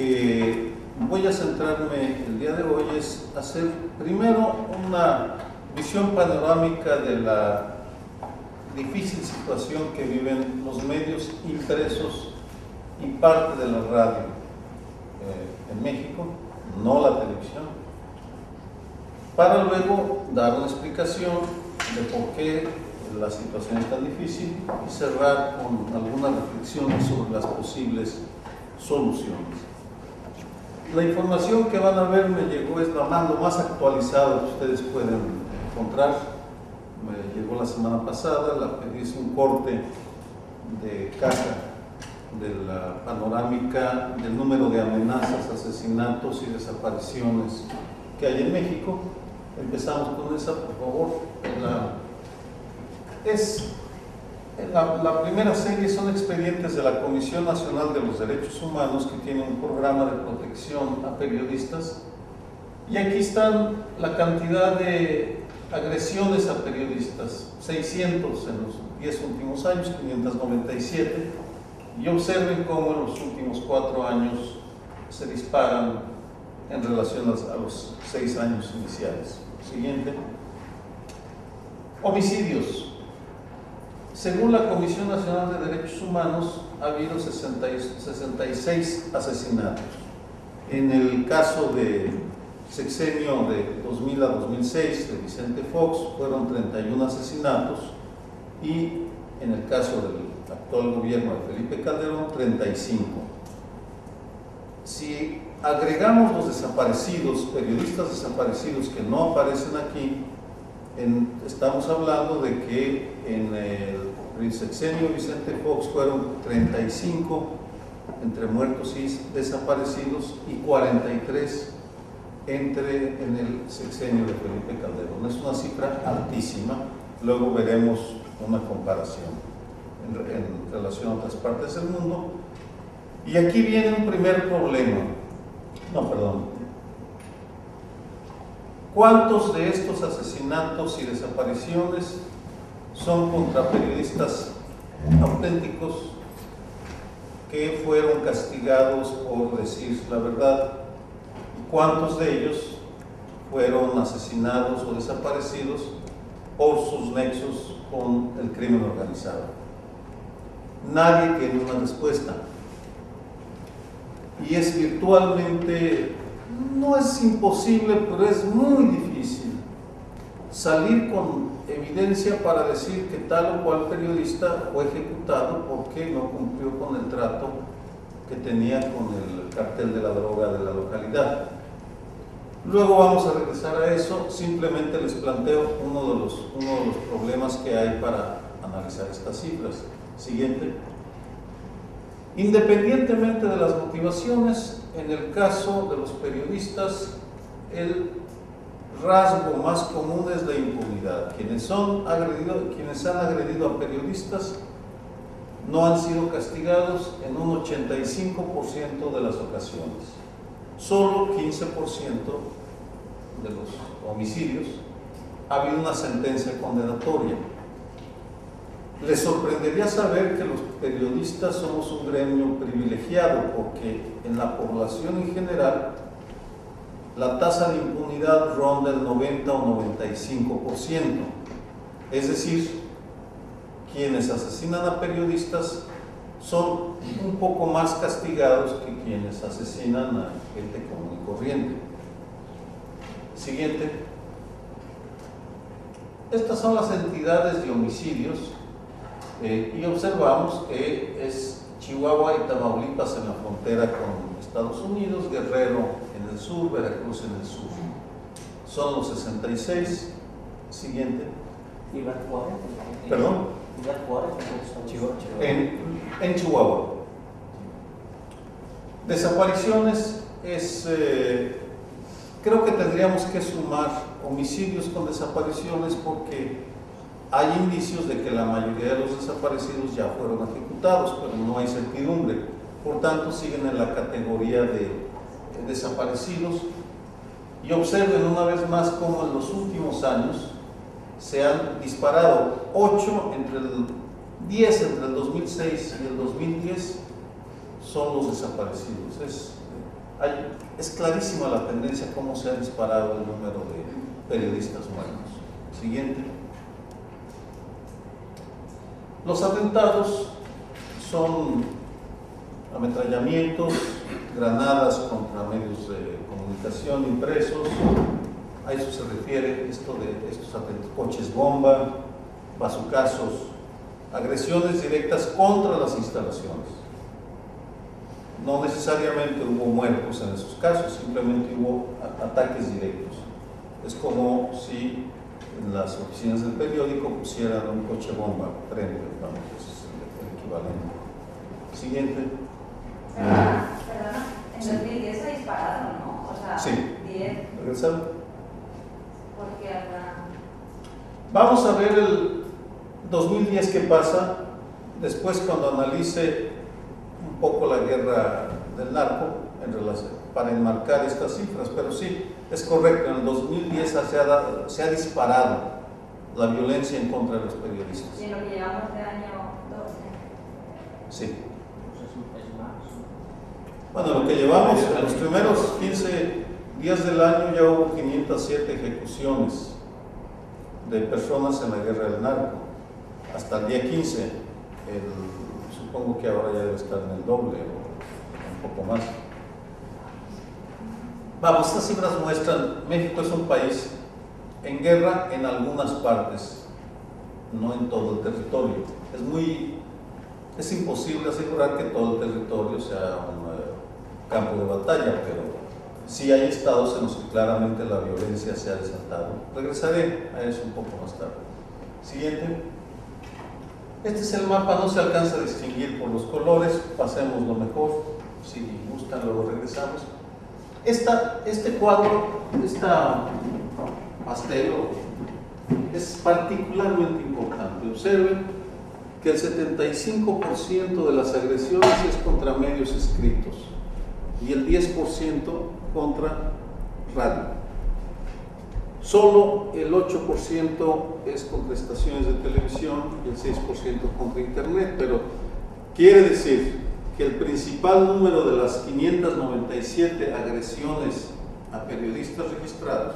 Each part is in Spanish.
que voy a centrarme el día de hoy es hacer primero una visión panorámica de la difícil situación que viven los medios impresos y parte de la radio en México, no la televisión, para luego dar una explicación de por qué la situación es tan difícil y cerrar con algunas reflexiones sobre las posibles soluciones. La información que van a ver me llegó, es lo más actualizado que ustedes pueden encontrar. Me llegó la semana pasada, la pedí, es un corte de caja de la panorámica del número de amenazas, asesinatos y desapariciones que hay en México. Empezamos con esa, por favor. La primera serie son expedientes de la Comisión Nacional de los Derechos Humanos, que tiene un programa de protección a periodistas, y aquí están la cantidad de agresiones a periodistas: 600 en los 10 últimos años, 597, y observen cómo en los últimos 4 años se disparan en relación a los 6 años iniciales. Siguiente. Homicidios. Según la Comisión Nacional de Derechos Humanos, ha habido 66 asesinatos. En el caso de sexenio de 2000 a 2006 de Vicente Fox fueron 31 asesinatos, y en el caso del actual gobierno de Felipe Calderón, 35. Si agregamos los desaparecidos, periodistas desaparecidos que no aparecen aquí, estamos hablando de que en el sexenio Vicente Fox fueron 35 entre muertos y desaparecidos y 43 en el sexenio de Felipe Calderón. Es una cifra altísima. Luego veremos una comparación en relación a otras partes del mundo. Y aquí viene un primer problema. ¿Cuántos de estos asesinatos y desapariciones son contra periodistas auténticos que fueron castigados por decir la verdad? ¿Y cuántos de ellos fueron asesinados o desaparecidos por sus nexos con el crimen organizado? Nadie tiene una respuesta. Y es virtualmente, no es imposible, pero es muy difícil salir con evidencia para decir que tal o cual periodista fue ejecutado porque no cumplió con el trato que tenía con el cartel de la droga de la localidad. Luego vamos a regresar a eso. Simplemente les planteo uno de los problemas que hay para analizar estas cifras. Siguiente. Independientemente de las motivaciones, en el caso de los periodistas, el rasgo más común es la impunidad. Quienes han agredido a periodistas no han sido castigados en un 85% de las ocasiones. Solo 15% de los homicidios ha habido una sentencia condenatoria. Les sorprendería saber que los periodistas somos un gremio privilegiado, porque en la población en general la tasa de impunidad ronda el 90 o 95%. Es decir, quienes asesinan a periodistas son un poco más castigados que quienes asesinan a gente común y corriente. Siguiente. Estas son las entidades de homicidios. Y observamos que es Chihuahua y Tamaulipas en la frontera con Estados Unidos, Guerrero en el sur, Veracruz en el sur. Son los 66. Siguiente. ¿Perdón? En Chihuahua. Desapariciones creo que tendríamos que sumar homicidios con desapariciones, porque hay indicios de que la mayoría de los desaparecidos ya fueron ejecutados, pero no hay certidumbre. Por tanto, siguen en la categoría de desaparecidos. Y observen una vez más cómo en los últimos años se han disparado 10 entre el 2006 y el 2010 son los desaparecidos. Es es clarísima la tendencia cómo se ha disparado el número de periodistas muertos. Siguiente. Los atentados son ametrallamientos, granadas contra medios de comunicación impresos, a eso se refiere esto de estos atentados, coches bomba, bazucazos, agresiones directas contra las instalaciones. No necesariamente hubo muertos en esos casos, simplemente hubo ataques directos. Es como si en las oficinas del periódico pusieran un coche bomba frente, vamos, ese es el equivalente. Siguiente. Perdona, en 2010 se dispararon, ¿no? O sea, sí. 10. ¿Regresamos? Porque habrá... Vamos a ver el 2010 qué pasa, después cuando analice un poco la guerra del narco en relación, para enmarcar estas cifras, pero sí, es correcto, en el 2010 se ha disparado la violencia en contra de los periodistas. ¿Y en lo que llevamos de año 12? Sí. Bueno, lo que llevamos, en los primeros 15 días del año ya hubo 507 ejecuciones de personas en la guerra del narco. Hasta el día 15, supongo que ahora ya debe estar en el doble o un poco más. Vamos, estas cifras muestran, México es un país en guerra en algunas partes, no en todo el territorio. Es imposible asegurar que todo el territorio sea un campo de batalla, pero sí hay estados en los que claramente la violencia se ha desatado. Regresaré a eso un poco más tarde. Siguiente. Este es el mapa, no se alcanza a distinguir por los colores, pasemos lo mejor, si gustan luego regresamos. Este cuadro, esta pastel es particularmente importante. Observen que el 75% de las agresiones es contra medios escritos y el 10% contra radio. Solo el 8% es contra estaciones de televisión y el 6% contra internet, pero quiere decir que el principal número de las 597 agresiones a periodistas registrados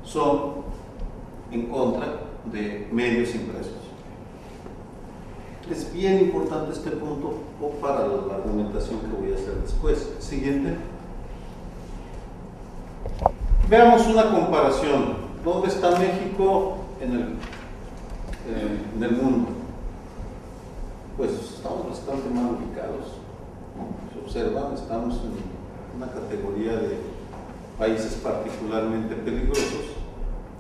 son en contra de medios impresos. Es bien importante este punto para la argumentación que voy a hacer después. Siguiente. Veamos una comparación. ¿Dónde está México en el mundo? Pues estamos bastante mal ubicados. Se observan, estamos en una categoría de países particularmente peligrosos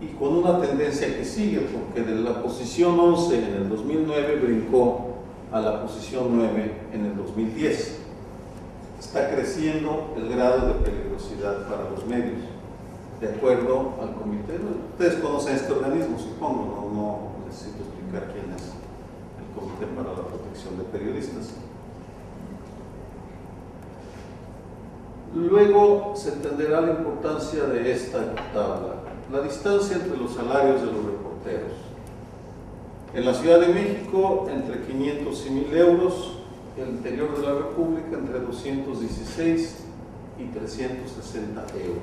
y con una tendencia que sigue, porque de la posición 11 en el 2009 brincó a la posición 9 en el 2010. Está creciendo el grado de peligrosidad para los medios, de acuerdo al comité. Ustedes conocen este organismo, supongo, no necesito explicar quién es el Comité para la Protección de Periodistas. Luego se entenderá la importancia de esta tabla, la distancia entre los salarios de los reporteros. En la Ciudad de México, entre 500 y 1,000 euros, en el interior de la República, entre 216 y 360 euros.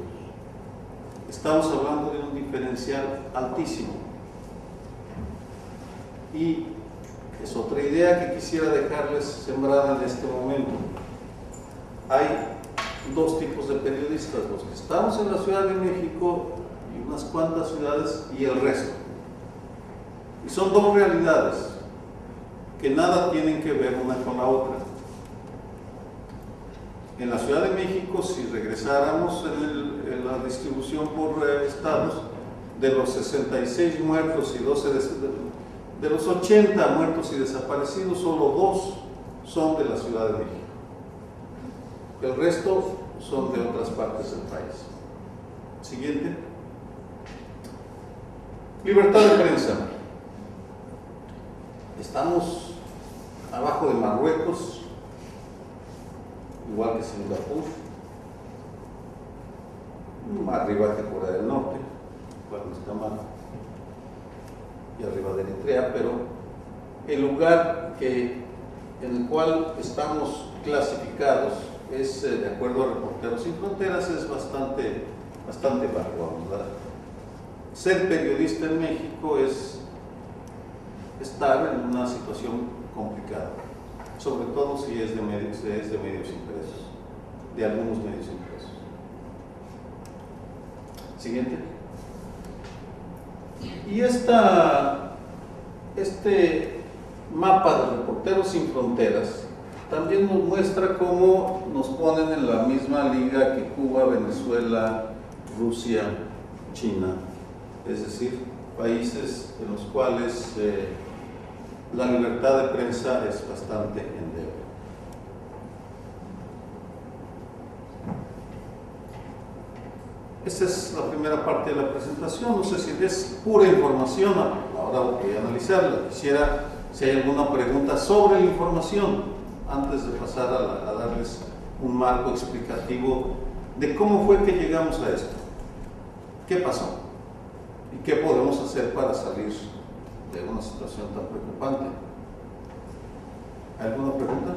Estamos hablando de un diferencial altísimo. Y es otra idea que quisiera dejarles sembrada en este momento. Hay dos tipos de periodistas, los que estamos en la Ciudad de México y unas cuantas ciudades y el resto. Y son dos realidades que nada tienen que ver una con la otra. En la Ciudad de México, si regresáramos en la distribución por estados, de los 66 muertos y 12 de los 80 muertos y desaparecidos, solo 2 son de la Ciudad de México. El resto son de otras partes del país. Siguiente. Libertad de prensa. Estamos abajo de Marruecos, igual que Singapur, más arriba que Corea del Norte, cual no está mal, y arriba de Eritrea, pero el lugar en el cual estamos clasificados es, de acuerdo a Reporteros Sin Fronteras, es bastante bajo. ¿Verdad? Ser periodista en México es estar en una situación complicada, sobre todo si es de medios impresos, de algunos medios impresos. Siguiente. Y este mapa de Reporteros Sin Fronteras también nos muestra cómo nos ponen en la misma liga que Cuba, Venezuela, Rusia, China, es decir, países en los cuales la libertad de prensa es bastante endeble. Esta es la primera parte de la presentación. No sé si es pura información, ahora voy a analizarla. Quisiera si hay alguna pregunta sobre la información antes de pasar a darles un marco explicativo de cómo fue que llegamos a esto, qué pasó y qué podemos hacer para salir de una situación tan preocupante. ¿Alguna pregunta?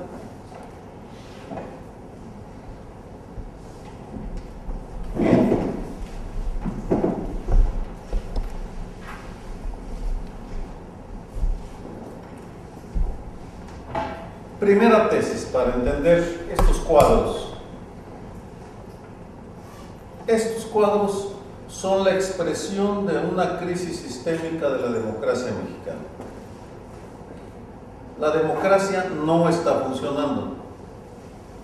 Primera tesis para entender estos cuadros. Estos cuadros son la expresión de una crisis sistémica de la democracia mexicana. La democracia no está funcionando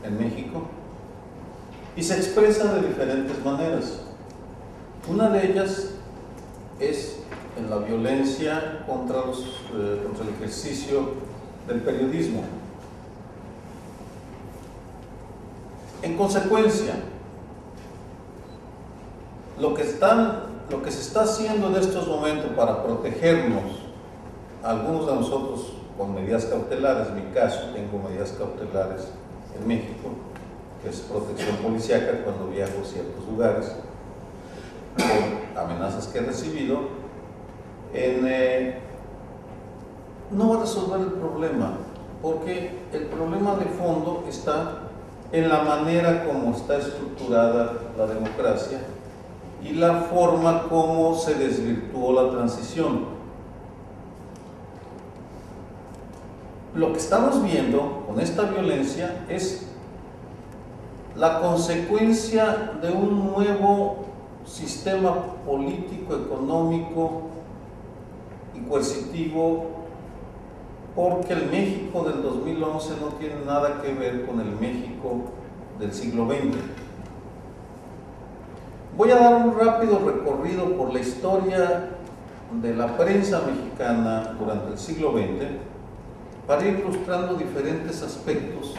en México y se expresa de diferentes maneras. Una de ellas es en la violencia contra el ejercicio del periodismo. En consecuencia, lo que se está haciendo en estos momentos para protegernos, algunos de nosotros con medidas cautelares, en mi caso tengo medidas cautelares en México, que es protección policíaca cuando viajo a ciertos lugares, por amenazas que he recibido, no va a resolver el problema, porque el problema de fondo está en la manera como está estructurada la democracia y la forma como se desvirtuó la transición. Lo que estamos viendo con esta violencia es la consecuencia de un nuevo sistema político, económico y coercitivo, porque el México del 2011 no tiene nada que ver con el México del siglo XX. Voy a dar un rápido recorrido por la historia de la prensa mexicana durante el siglo XX para ir ilustrando diferentes aspectos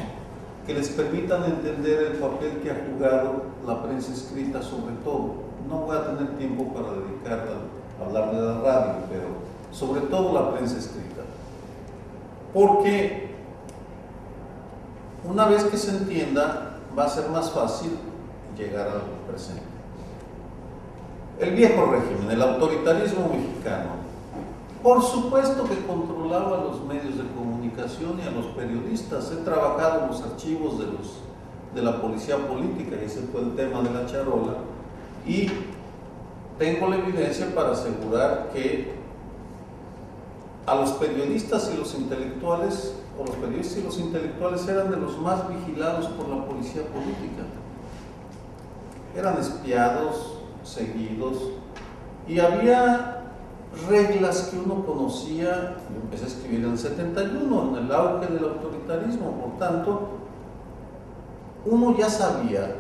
que les permitan entender el papel que ha jugado la prensa escrita sobre todo. No voy a tener tiempo para dedicar a hablar de la radio, pero sobre todo la prensa escrita. Porque una vez que se entienda, va a ser más fácil llegar al presente. El viejo régimen, el autoritarismo mexicano, por supuesto que controlaba los medios de comunicación y a los periodistas. He trabajado en los archivos de la policía política, y ese fue el tema de la charola, y tengo la evidencia para asegurar que a los periodistas y los intelectuales, o los periodistas y los intelectuales eran de los más vigilados por la policía política. Eran espiados, seguidos, y había reglas que uno conocía. Yo empecé a escribir en el 71, en el auge del autoritarismo, por tanto, uno ya sabía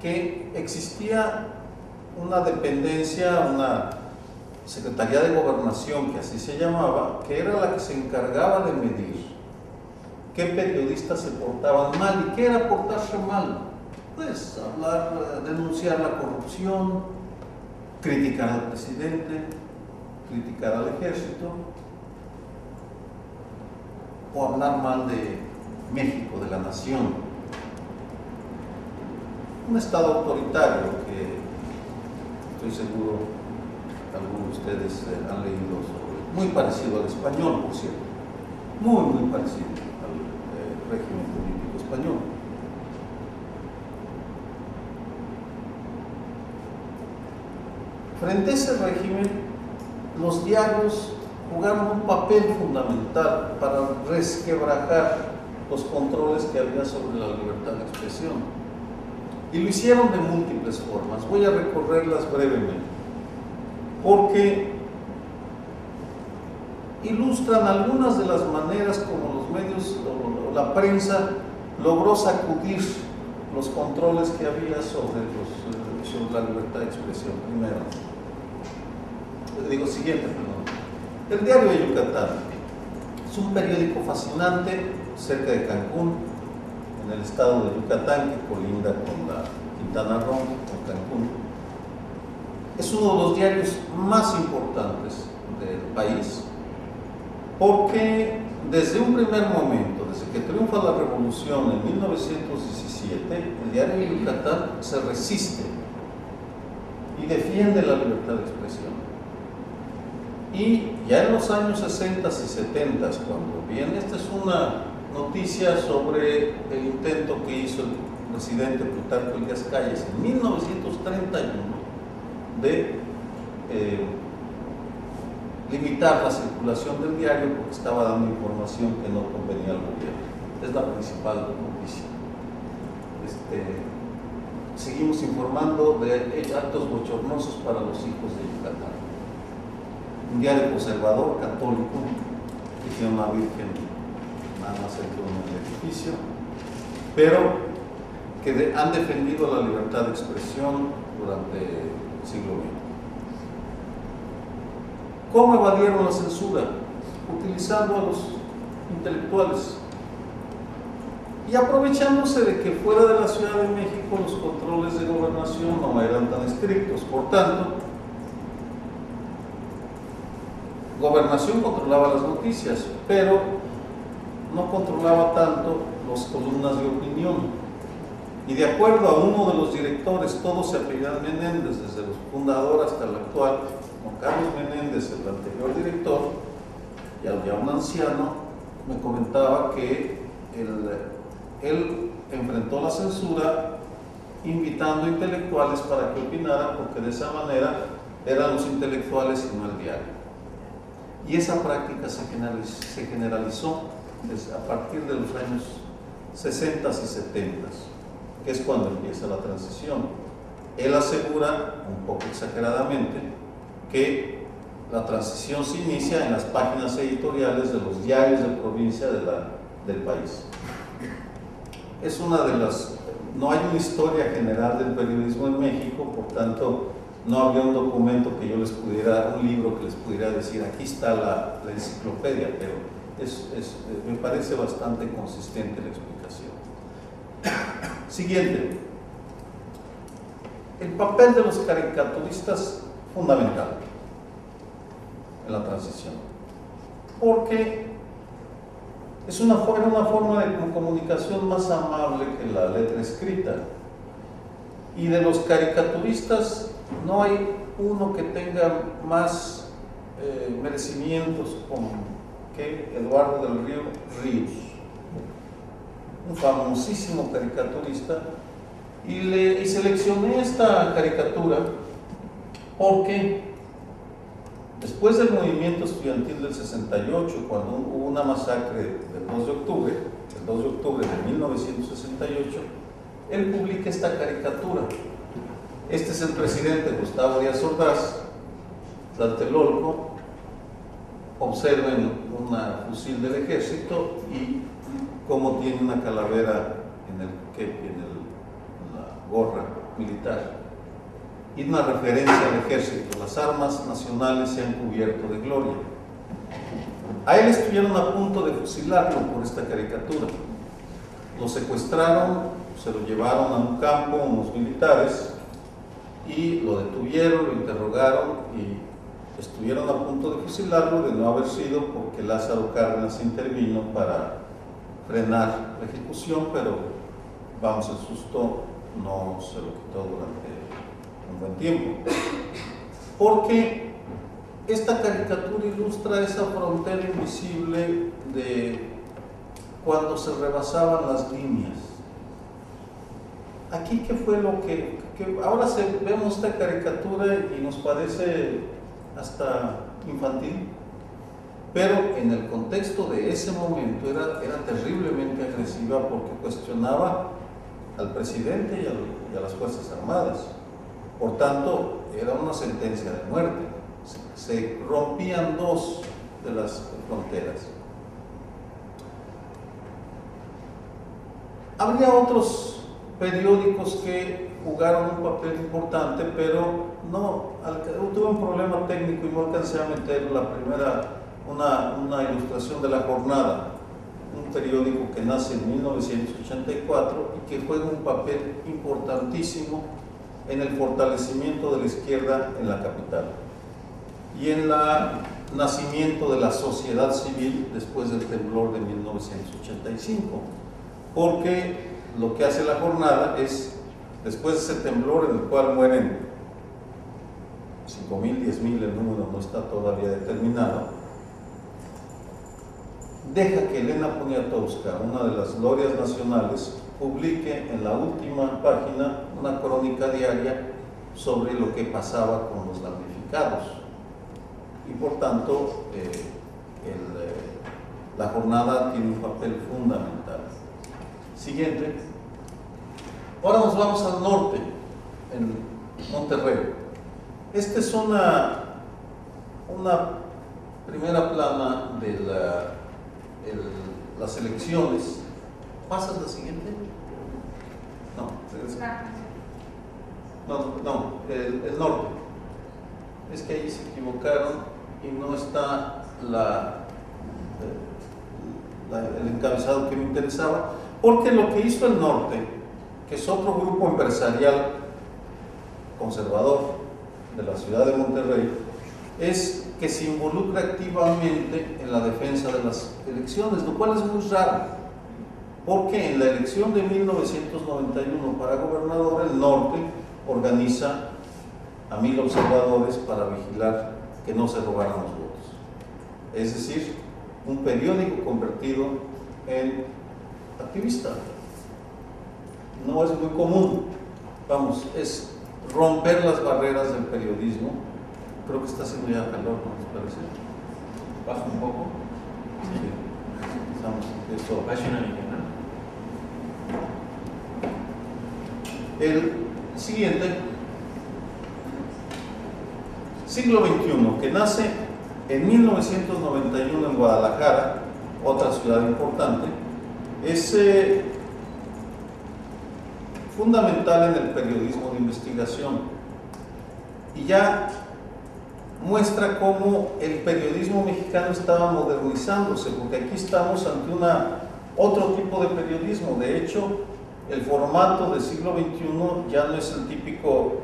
que existía una dependencia, una Secretaría de Gobernación, que así se llamaba, que era la que se encargaba de medir qué periodistas se portaban mal. ¿Y qué era portarse mal? Pues hablar, denunciar la corrupción, criticar al presidente, criticar al ejército, o hablar mal de México, de la nación. Un estado autoritario que estoy seguro algunos de ustedes han leído sobre, muy parecido al español, por cierto, muy parecido al régimen político español. Frente a ese régimen, los diarios jugaron un papel fundamental para resquebrajar los controles que había sobre la libertad de expresión. Y lo hicieron de múltiples formas. Voy a recorrerlas brevemente, porque ilustran algunas de las maneras como los medios o la prensa logró sacudir los controles que había sobre la libertad de expresión. Siguiente. El Diario de Yucatán es un periódico fascinante cerca de Cancún, en el estado de Yucatán, que colinda con la Quintana Roo, con Cancún. Es uno de los diarios más importantes del país, porque desde un primer momento, desde que triunfa la revolución en 1917, el Diario de Yucatán se resiste y defiende la libertad de expresión. Y ya en los años 60 y 70, cuando viene, esta es una noticia sobre el intento que hizo el presidente Plutarco Elías Calles en 1931 de limitar la circulación del diario porque estaba dando información que no convenía al gobierno. Es la principal noticia. Seguimos informando de actos bochornosos para los hijos de Yucatán. Un diario conservador, católico, que tiene una virgen nada más dentro de un edificio, pero que han defendido la libertad de expresión durante el siglo XX. ¿Cómo evadieron la censura? Utilizando a los intelectuales y aprovechándose de que fuera de la Ciudad de México los controles de gobernación no eran tan estrictos. Por tanto, gobernación controlaba las noticias, pero no controlaba tanto las columnas de opinión. Y de acuerdo a uno de los directores, todos se apellidan Menéndez, desde el fundador hasta el actual, Juan Carlos Menéndez, el anterior director, ya un anciano, me comentaba que él enfrentó la censura invitando intelectuales para que opinaran, porque de esa manera eran los intelectuales y no el diario. Y esa práctica se generalizó a partir de los años 60 y 70, que es cuando empieza la transición. Él asegura, un poco exageradamente, que la transición se inicia en las páginas editoriales de los diarios de provincia del país. Es una de las... No hay una historia general del periodismo en México, por tanto, no había un documento que yo les pudiera, un libro que les pudiera decir, aquí está la enciclopedia, pero me parece bastante consistente la explicación. Siguiente. El papel de los caricaturistas fundamental en la transición, porque era una forma de comunicación más amable que la letra escrita. Y de los caricaturistas no hay uno que tenga más merecimientos que Eduardo del Río Ríos, un famosísimo caricaturista. Y seleccioné esta caricatura porque después del movimiento estudiantil del 68, cuando hubo una masacre del 2 de octubre, el 2 de octubre de 1968, él publica esta caricatura. Este es el presidente Gustavo Díaz Ordaz, Tlatelolco. Observen un fusil del ejército y cómo tiene una calavera en la gorra militar. Y una referencia al ejército. Las armas nacionales se han cubierto de gloria. A él estuvieron a punto de fusilarlo por esta caricatura. Lo secuestraron, se lo llevaron a un campo unos militares y lo detuvieron, lo interrogaron y estuvieron a punto de fusilarlo, de no haber sido porque Lázaro Cárdenas intervino para frenar la ejecución, pero el susto no se lo quitó durante un buen tiempo. Porque esta caricatura ilustra esa frontera invisible de cuando se rebasaban las líneas. Aquí, ¿qué fue lo que que ahora vemos esta caricatura y nos parece hasta infantil, pero en el contexto de ese momento era terriblemente agresiva porque cuestionaba al presidente y a las Fuerzas Armadas. Por tanto, era una sentencia de muerte. Se rompían dos de las fronteras. Habría otros periódicos que jugaron un papel importante, pero tuve un problema técnico y no alcancé a meter una ilustración de La Jornada, un periódico que nace en 1984 y que juega un papel importantísimo en el fortalecimiento de la izquierda en la capital y en el nacimiento de la sociedad civil después del temblor de 1985, porque lo que hace La Jornada es, después de ese temblor en el cual mueren 5,000, 10,000, el número no está todavía determinado, deja que Elena Poniatowska, una de las glorias nacionales, publique en la última página una crónica diaria sobre lo que pasaba con los damnificados. Y por tanto, La Jornada tiene un papel fundamental. Siguiente. Ahora nos vamos al norte, en Monterrey. Esta es una primera plana de las elecciones. ¿Pasas la siguiente? No, el norte. Es que ahí se equivocaron y no está el encabezado que me interesaba, porque lo que hizo el norte, que es otro grupo empresarial conservador de la ciudad de Monterrey, es que se involucra activamente en la defensa de las elecciones, lo cual es muy raro, porque en la elección de 1991 para gobernador, el norte organiza a 1,000 observadores para vigilar que no se robaran los votos. Es decir, un periódico convertido en activista. No es muy común, es romper las barreras del periodismo. Creo que está haciendo ya calor, ¿no les parece? ¿Baja un poco? Sí. Esto baja una línea, ¿no? El siguiente, siglo XXI, que nace en 1991 en Guadalajara, otra ciudad importante, es fundamental en el periodismo de investigación y ya muestra cómo el periodismo mexicano estaba modernizándose, porque aquí estamos ante otro tipo de periodismo. De hecho, el formato del siglo XXI ya no es el típico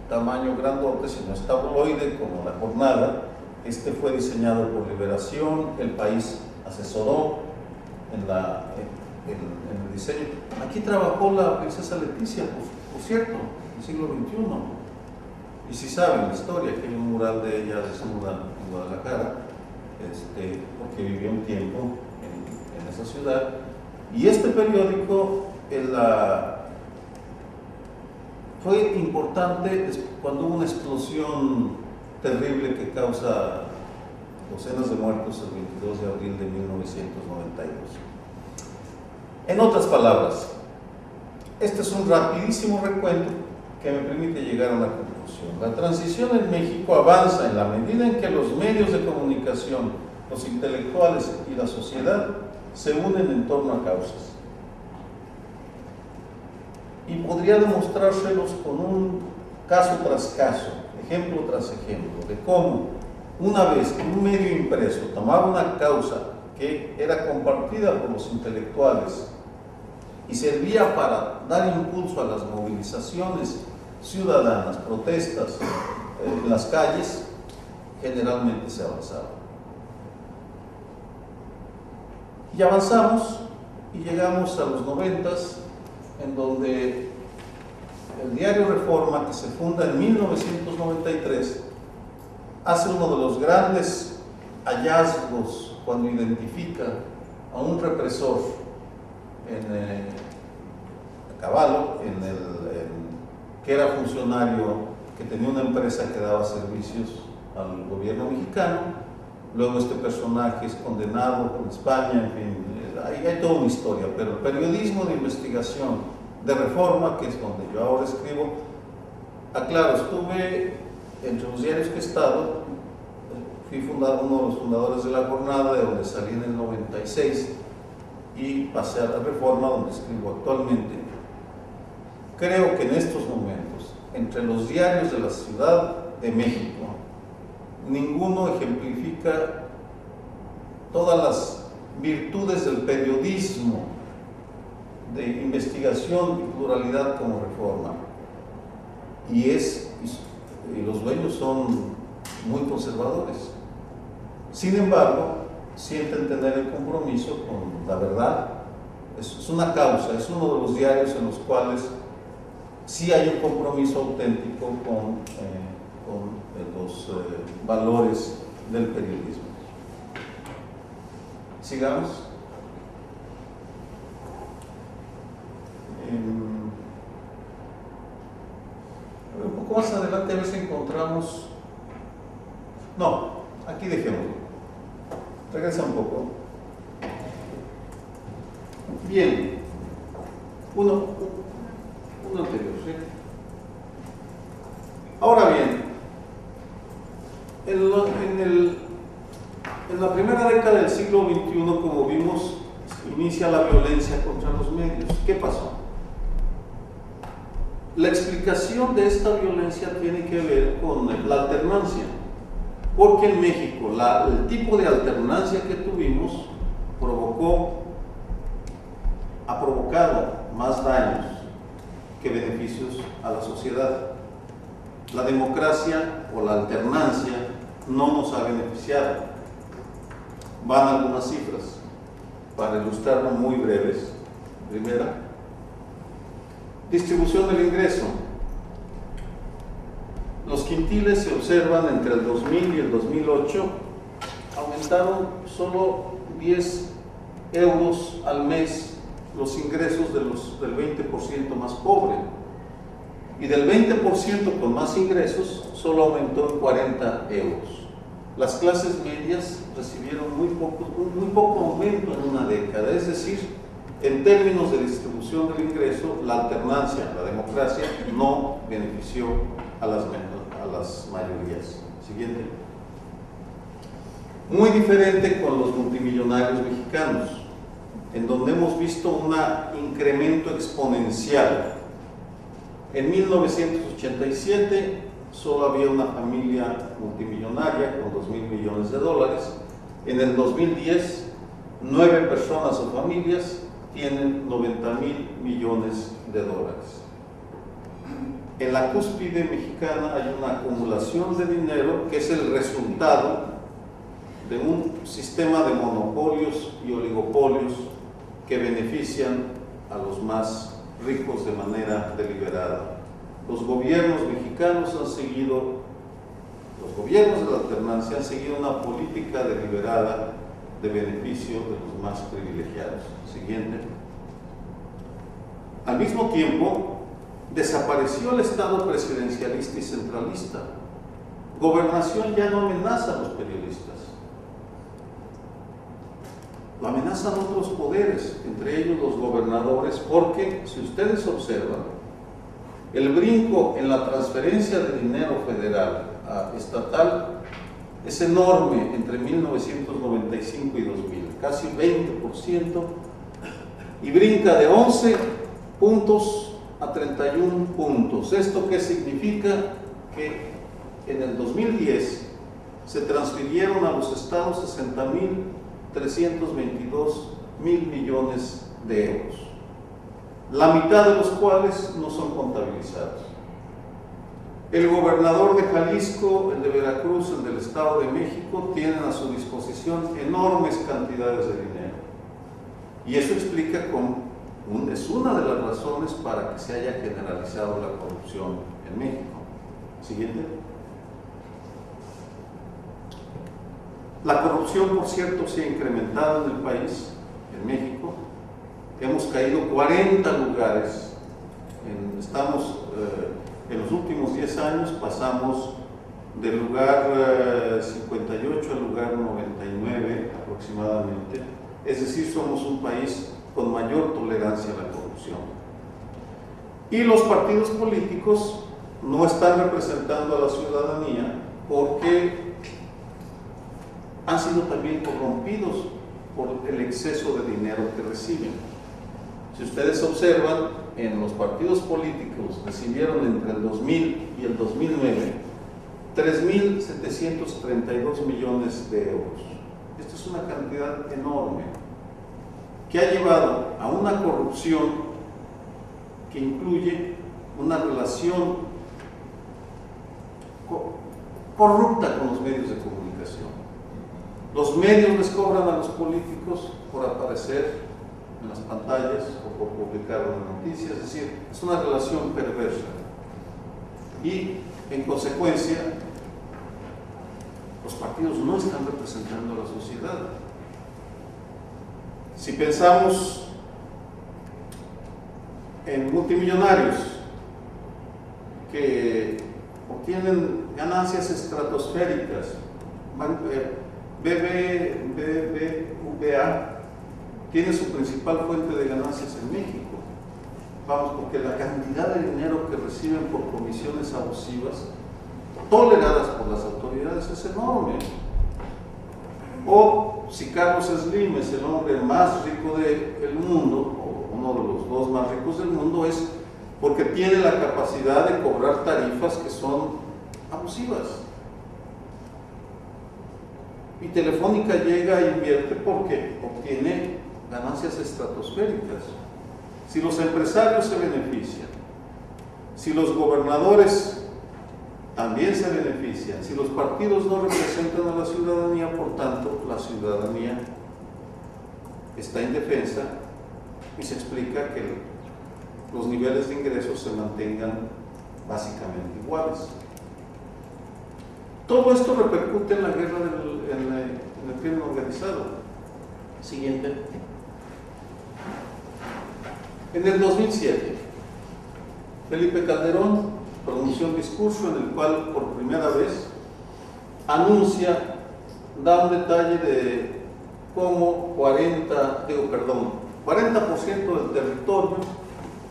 tamaño grandote, sino es tabloide, como La Jornada. Este fue diseñado por Liberación, El País asesoró en el diseño. Aquí trabajó la princesa Leticia, por cierto, en el siglo XXI. Y si saben la historia, que hay un mural de ella desnuda en Guadalajara, porque vivió un tiempo en esa ciudad. Y este periódico fue importante cuando hubo una explosión terrible que causa docenas de muertos el 22 de abril de 1992. En otras palabras, este es un rapidísimo recuento que me permite llegar a una conclusión. La transición en México avanza en la medida en que los medios de comunicación, los intelectuales y la sociedad se unen en torno a causas. Y podría demostrárselos con un caso tras caso, ejemplo tras ejemplo, de cómo una vez que un medio impreso tomaba una causa que era compartida por los intelectuales y servía para dar impulso a las movilizaciones ciudadanas, protestas en las calles, generalmente se avanzaba. Y avanzamos y llegamos a los 90s, en donde el diario Reforma, que se funda en 1993, hace uno de los grandes hallazgos cuando identifica a un represor a caballo en que era funcionario, que tenía una empresa que daba servicios al gobierno mexicano. Luego este personaje es condenado en España, en fin, hay toda una historia, pero el periodismo de investigación de Reforma, que es donde yo ahora escribo, aclaro, estuve entre los diarios que he estado, fui uno de los fundadores de La Jornada, de donde salí en el 96, y pasé a La Reforma, donde escribo actualmente. Creo que en estos momentos, entre los diarios de la Ciudad de México, ninguno ejemplifica todas las virtudes del periodismo de investigación y pluralidad como Reforma. Y los dueños son muy conservadores. Sin embargo, sienten tener el compromiso con la verdad. Es una causa, es uno de los diarios en los cuales sí hay un compromiso auténtico con los valores del periodismo. Sigamos. Un poco más adelante a ver si encontramos. No, aquí dejémoslo. Regresa un poco. Bien. Uno anterior, ¿sí? Ahora bien, en la primera década del siglo XXI, como vimos, inicia la violencia contra los medios. ¿Qué pasó? La explicación de esta violencia tiene que ver con la alternancia, porque en México el tipo de alternancia que tuvimos ha provocado más daños que beneficios a la sociedad. La democracia o la alternancia no nos ha beneficiado. Van algunas cifras para ilustrarlo muy breves. Primera, distribución del ingreso. Los quintiles se observan entre el 2000 y el 2008 aumentaron solo 10 euros al mes los ingresos del 20% más pobre, y del 20% con más ingresos solo aumentó en 40 euros. Las clases medias recibieron muy poco aumento en una década, es decir, en términos de distribución del ingreso, la alternancia, la democracia, no benefició a las mayorías. Siguiente. Muy diferente con los multimillonarios mexicanos, en donde hemos visto un incremento exponencial. En 1987 solo había una familia multimillonaria con $2,000 millones. En el 2010, 9 personas o familias tienen $90,000 millones. En la cúspide mexicana hay una acumulación de dinero que es el resultado de un sistema de monopolios y oligopolios que benefician a los más ricos de manera deliberada. Los gobiernos mexicanos los gobiernos de la alternancia han seguido una política deliberada de beneficio de los más privilegiados. Siguiente. Al mismo tiempo, desapareció el Estado presidencialista y centralista. Gobernación ya no amenaza a los periodistas. Lo amenazan otros poderes, entre ellos los gobernadores, porque, si ustedes observan, el brinco en la transferencia de dinero federal a estatal es enorme entre 1995 y 2000, casi 20%, y brinca de 11 puntos a 31 puntos. ¿Esto qué significa? Que en el 2010 se transfirieron a los estados 60,322,000 millones de euros, la mitad de los cuales no son contabilizados. El gobernador de Jalisco, el de Veracruz, el del Estado de México, tienen a su disposición enormes cantidades de dinero. Y eso explica es una de las razones para que se haya generalizado la corrupción en México. Siguiente. La corrupción, por cierto, se ha incrementado en el país, en México. Hemos caído 40 lugares. Estamos En los últimos 10 años pasamos del lugar 58 al lugar 99 aproximadamente. Es decir, somos un país con mayor tolerancia a la corrupción. Y los partidos políticos no están representando a la ciudadanía porque han sido también corrompidos por el exceso de dinero que reciben. Si ustedes observan, en los partidos políticos recibieron entre el 2000 y el 2009 3.732 millones de euros. Esto es una cantidad enorme que ha llevado a una corrupción que incluye una relación corrupta con los medios de comunicación. Los medios les cobran a los políticos por aparecer en las pantallas o por publicar una noticia, es decir, es una relación perversa. Y en consecuencia, los partidos no están representando a la sociedad. Si pensamos en multimillonarios que obtienen ganancias estratosféricas, BBVA tiene su principal fuente de ganancias en México. Vamos, porque la cantidad de dinero que reciben por comisiones abusivas toleradas por las autoridades es enorme. O si Carlos Slim es el hombre más rico del mundo, o uno de los dos más ricos del mundo, es porque tiene la capacidad de cobrar tarifas que son abusivas. Y Telefónica llega e invierte porque obtiene ganancias estratosféricas. Si los empresarios se benefician, si los gobernadores también se benefician, si los partidos no representan a la ciudadanía, por tanto, la ciudadanía está indefensa y se explica que los niveles de ingresos se mantengan básicamente iguales. Todo esto repercute en la guerra en el crimen organizado. Siguiente. En el 2007, Felipe Calderón pronunció un discurso en el cual por primera vez anuncia, da un detalle de cómo 40% del territorio,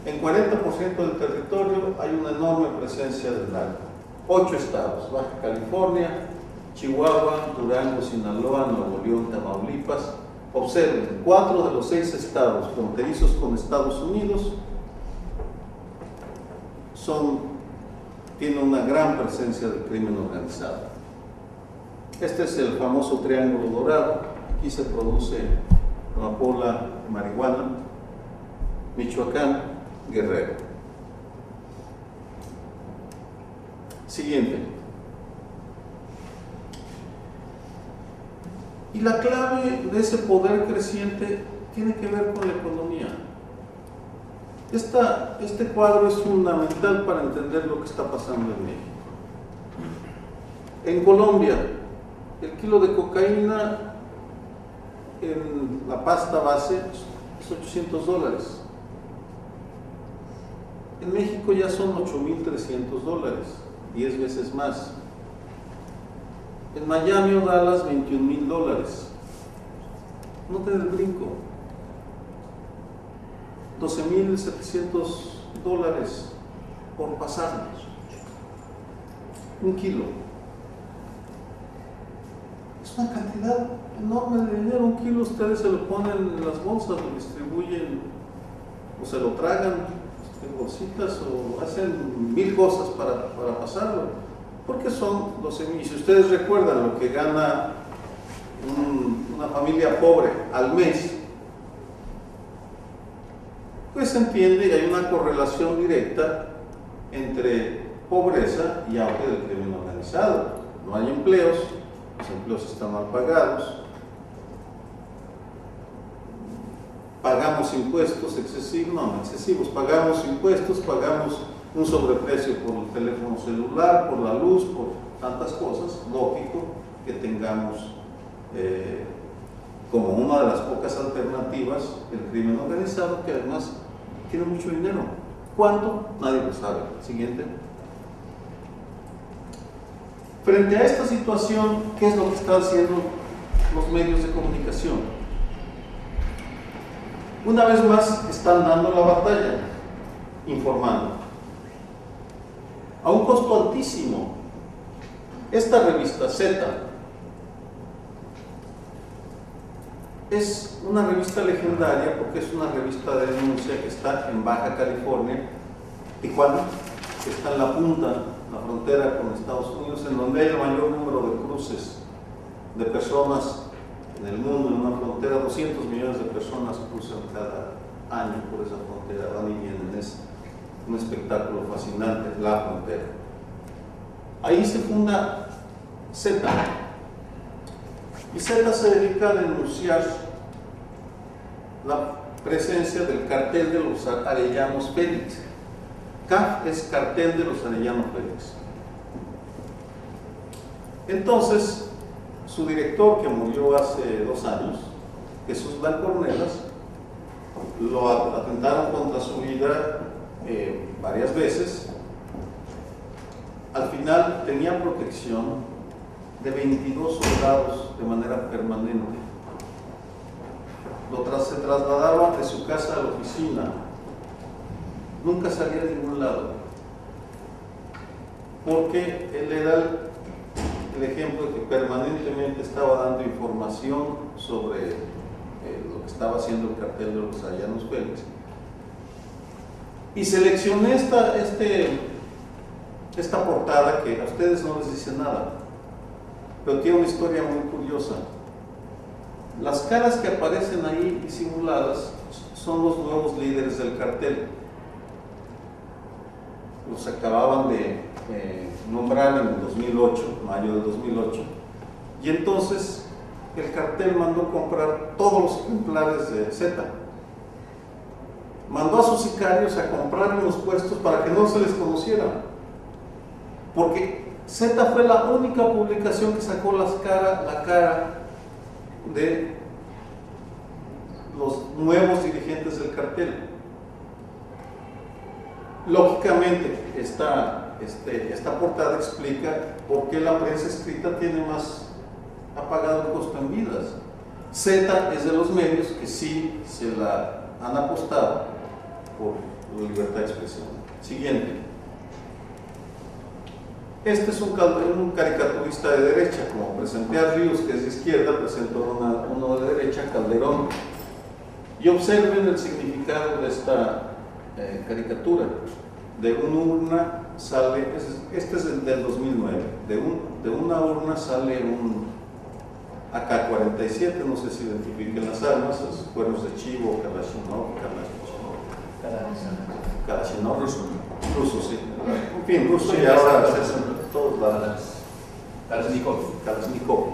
en 40% del territorio hay una enorme presencia del narco. 8 estados, Baja California, Chihuahua, Durango, Sinaloa, Nuevo León, Tamaulipas. Observen, 4 de los 6 estados fronterizos con Estados Unidos tienen una gran presencia de crimen organizado. Este es el famoso Triángulo Dorado. Aquí se produce amapola, marihuana, Michoacán, Guerrero. Siguiente. Y la clave de ese poder creciente tiene que ver con la economía. Este cuadro es fundamental para entender lo que está pasando en México. En Colombia, el kilo de cocaína en la pasta base es $800. En México ya son $8,300, 10 veces más. En Miami o Dallas, $21,000. No te des brinco. $12,700 por pasarnos. Un kilo. Es una cantidad enorme de dinero. Un kilo ustedes se lo ponen en las bolsas, lo distribuyen o se lo tragan en bolsitas o hacen 1000 cosas para pasarlo. Porque son 12,000. Y si ustedes recuerdan lo que gana una familia pobre al mes, pues se entiende que hay una correlación directa entre pobreza y auge del crimen organizado. No hay empleos, los empleos están mal pagados, pagamos impuestos excesivos, pagamos impuestos, pagamos un sobreprecio por el teléfono celular, por la luz, por tantas cosas. Lógico que tengamos como una de las pocas alternativas el crimen organizado, que además tiene mucho dinero. ¿Cuánto? Nadie lo sabe. Siguiente. Frente a esta situación, ¿qué es lo que están haciendo los medios de comunicación? Una vez más, están dando la batalla, informando. A un costo altísimo. Esta revista Z es una revista legendaria porque es una revista de denuncia que está en Baja California, Tijuana, que está en la punta, la frontera con Estados Unidos, en donde hay el mayor número de cruces de personas en el mundo, en una frontera. 200 millones de personas cruzan cada año por esa frontera, van y vienen. Es un espectáculo fascinante, la frontera. Ahí se funda Z. Y Z se dedica a denunciar la presencia del cartel de los Arellanos Félix. CAF es cartel de los Arellanos Félix. Entonces, su director, que murió hace 2 años, Jesús Blanco Ornelas, lo atentaron contra su vida varias veces. Al final tenía protección de 22 soldados de manera permanente. Se trasladaba de su casa a la oficina. Nunca salía a ningún lado. Porque él era el ejemplo de que permanentemente estaba dando información sobre lo que estaba haciendo el cartel de los Arellanos Félix. Y seleccioné esta portada que a ustedes no les dice nada, pero tiene una historia muy curiosa. Las caras que aparecen ahí disimuladas son los nuevos líderes del cartel. Los acababan de nombrar en el 2008, mayo del 2008, y entonces el cartel mandó comprar todos los ejemplares de Z. Mandó a sus sicarios a comprar unos puestos para que no se les conociera, porque Z fue la única publicación que sacó la cara de los nuevos dirigentes del cartel. Lógicamente, esta portada explica por qué la prensa escrita ha pagado el costo en vidas. Z es de los medios que sí se la han apostado por la libertad de expresión. Siguiente. Este es un caricaturista de derecha, como presenté a Ríos, que es de izquierda, presentó uno de derecha, Calderón. Y observen el significado de esta caricatura. De una urna sale, este es del 2009, de una urna sale un AK-47, no sé si identifiquen las armas, los cuernos de chivo, Kalashnikov, ruso, sí. En fin, ruso, y ahora se hacen todos Kalashnikov,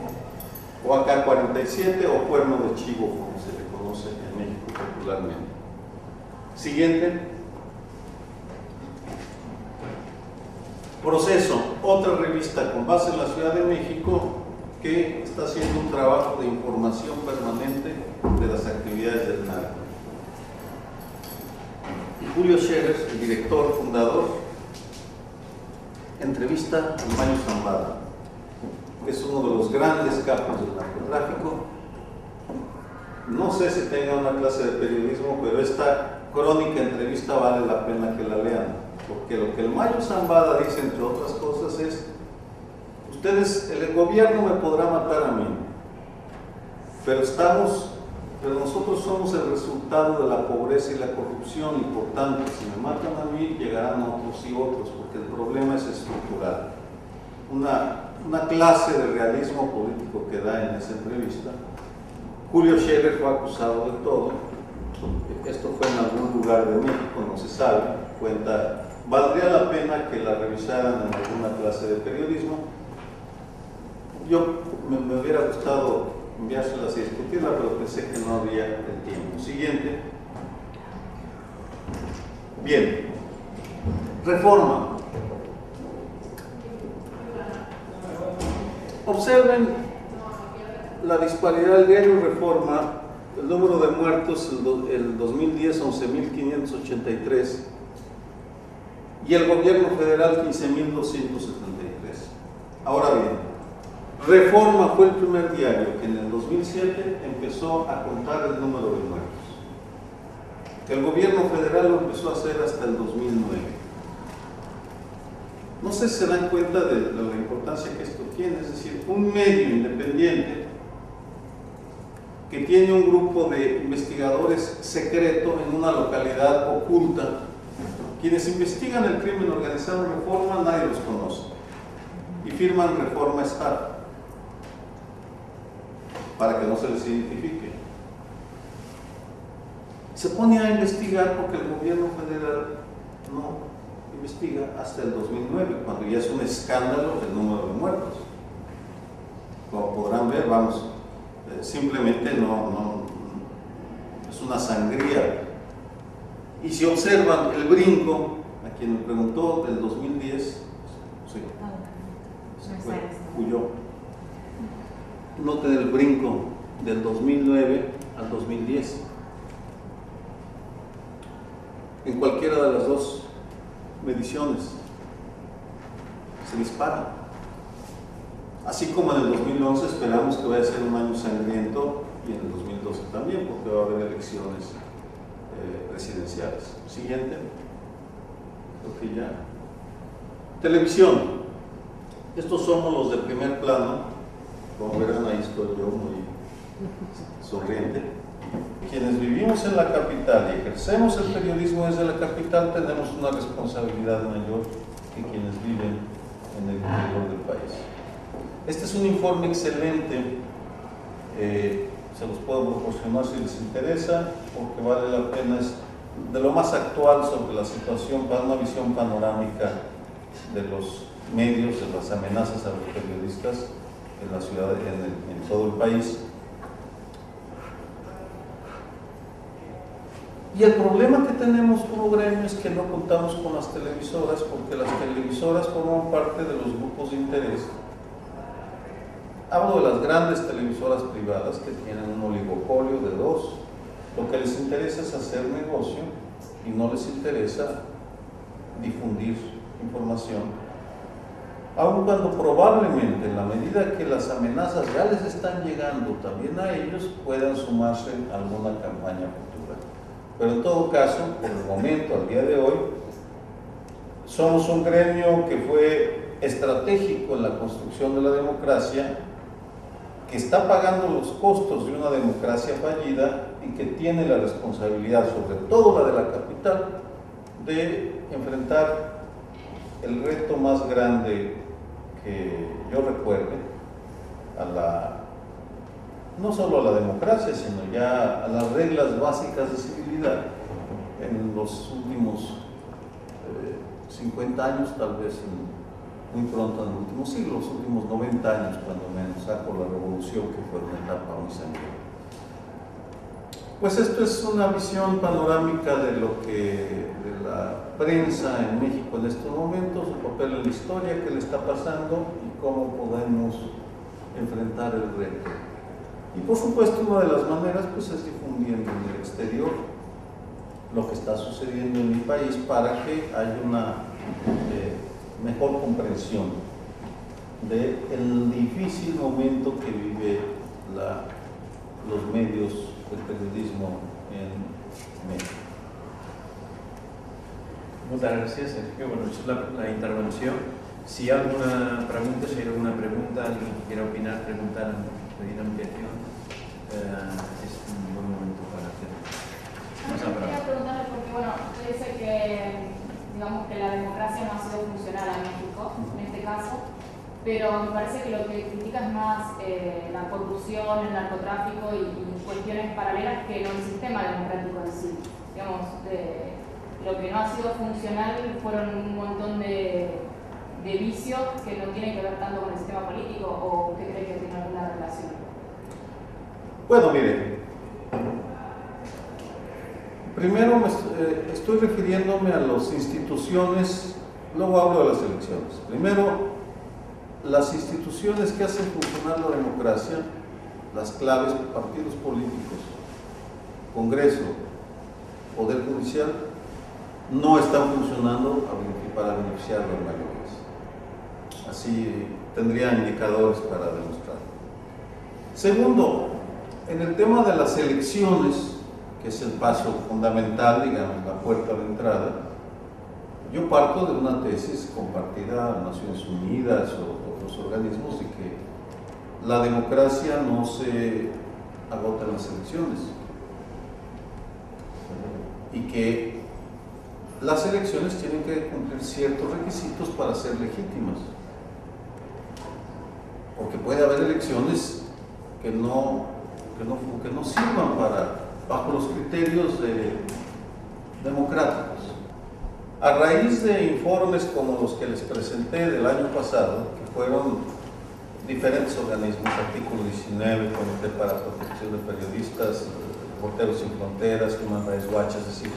o AK-47 o cuerno de chivo, como se le conoce en México popularmente. Siguiente. Proceso, otra revista con base en la Ciudad de México que está haciendo un trabajo de información permanente de las actividades del narco. Y Julio Scherer, el director, fundador, entrevista a Mayo Zambada, que es uno de los grandes capos del narcotráfico. No sé si tenga una clase de periodismo, pero esta crónica entrevista vale la pena que la lean. Porque lo que el Mayo Zambada dice, entre otras cosas, es: el gobierno me podrá matar a mí, pero nosotros somos el resultado de la pobreza y la corrupción, y por tanto, si me matan a mí, llegarán otros y otros, porque el problema es estructural. Una clase de realismo político que da en esa entrevista. Julio Scherer fue acusado de todo. Esto fue en algún lugar de México, no se sabe. Valdría la pena que la revisaran en alguna clase de periodismo. Yo me hubiera gustado enviárselas y discutirla, pero pensé que no había el tiempo. Siguiente. Bien. Reforma. Observen la disparidad del diario Reforma. El número de muertos, el 2010, 11.583, y el gobierno federal, 15.273. Ahora bien, Reforma fue el primer diario que en el 2007 empezó a contar el número de muertos. El gobierno federal lo empezó a hacer hasta el 2009. No sé si se dan cuenta de la importancia que esto tiene, es decir, un medio independiente que tiene un grupo de investigadores secreto en una localidad oculta. Quienes investigan el crimen organizado en Reforma, nadie los conoce. Y firman Reforma Estado, para que no se les identifique. Se pone a investigar porque el gobierno federal no investiga hasta el 2009, cuando ya es un escándalo el número de muertos. Como podrán ver, vamos, simplemente no es una sangría. Y si observan el brinco, a quien me preguntó del 2010, sí, huyó. Noten el brinco del 2009 al 2010. En cualquiera de las dos mediciones se dispara. Así como en el 2011 esperamos que vaya a ser un año sangriento, y en el 2012 también, porque va a haber elecciones presidenciales. Siguiente. Creo que ya. Televisión. Estos somos los de primer plano. Como verán, ahí estoy yo muy sonriente. Quienes vivimos en la capital y ejercemos el periodismo desde la capital tenemos una responsabilidad mayor que quienes viven en el interior del país. Este es un informe excelente, se los puedo proporcionar si les interesa, porque vale la pena, es de lo más actual sobre la situación, para una visión panorámica de los medios, de las amenazas a los periodistas en la ciudad, en todo el país. Y el problema que tenemos como gremio es que no contamos con las televisoras, porque las televisoras forman parte de los grupos de interés. Hablo de las grandes televisoras privadas que tienen un oligopolio de dos. Lo que les interesa es hacer negocio y no les interesa difundir información. Aun cuando probablemente, en la medida que las amenazas ya les están llegando también a ellos, puedan sumarse a alguna campaña futura. Pero en todo caso, por el momento, al día de hoy, somos un gremio que fue estratégico en la construcción de la democracia, que está pagando los costos de una democracia fallida y que tiene la responsabilidad, sobre todo la de la capital, de enfrentar el reto más grande que yo recuerde no solo a la democracia, sino ya a las reglas básicas de civilidad en los últimos 50 años, tal vez muy pronto en el último siglo, los últimos 90 años, cuando menos, saco la revolución, que fue una etapa muy sangrienta. Pues esto es una visión panorámica de la prensa en México en estos momentos, su papel en la historia, qué le está pasando y cómo podemos enfrentar el reto. Y por supuesto, una de las maneras pues es difundiendo en el exterior lo que está sucediendo en mi país para que haya una mejor comprensión del difícil momento que vive los medios del periodismo en México. Muchas gracias, Sergio. Bueno, esa es la intervención. Si hay alguna pregunta, alguien que quiera opinar, preguntar, pedir ampliación, es un buen momento para hacerlo. Quería preguntarle porque, bueno, usted dice que, digamos, que la democracia no ha sido funcional a México, en este caso, pero me parece que lo que critica es más la corrupción, el narcotráfico y cuestiones paralelas que no el sistema democrático en sí. Digamos, lo que no ha sido funcional fueron un montón de vicios que no tienen que ver tanto con el sistema político, ¿o usted cree que tiene alguna relación? Bueno, mire, primero estoy refiriéndome a las instituciones, luego hablo de las elecciones. Primero, las instituciones que hacen funcionar la democracia, las claves, partidos políticos, Congreso, Poder Judicial, no están funcionando para beneficiar a las mayorías. así tendría indicadores para demostrar. Segundo, en el tema de las elecciones, que es el paso fundamental, digamos, la puerta de entrada, yo parto de una tesis compartida en Naciones Unidas o otros organismos de que la democracia no se agota en las elecciones y que las elecciones tienen que cumplir ciertos requisitos para ser legítimas, porque puede haber elecciones que no sirvan bajo los criterios democráticos. A raíz de informes como los que les presenté del año pasado, que fueron diferentes organismos, artículo 19, Comité para la Protección de Periodistas, Reporteros Sin Fronteras, Human Rights Watch, es decir,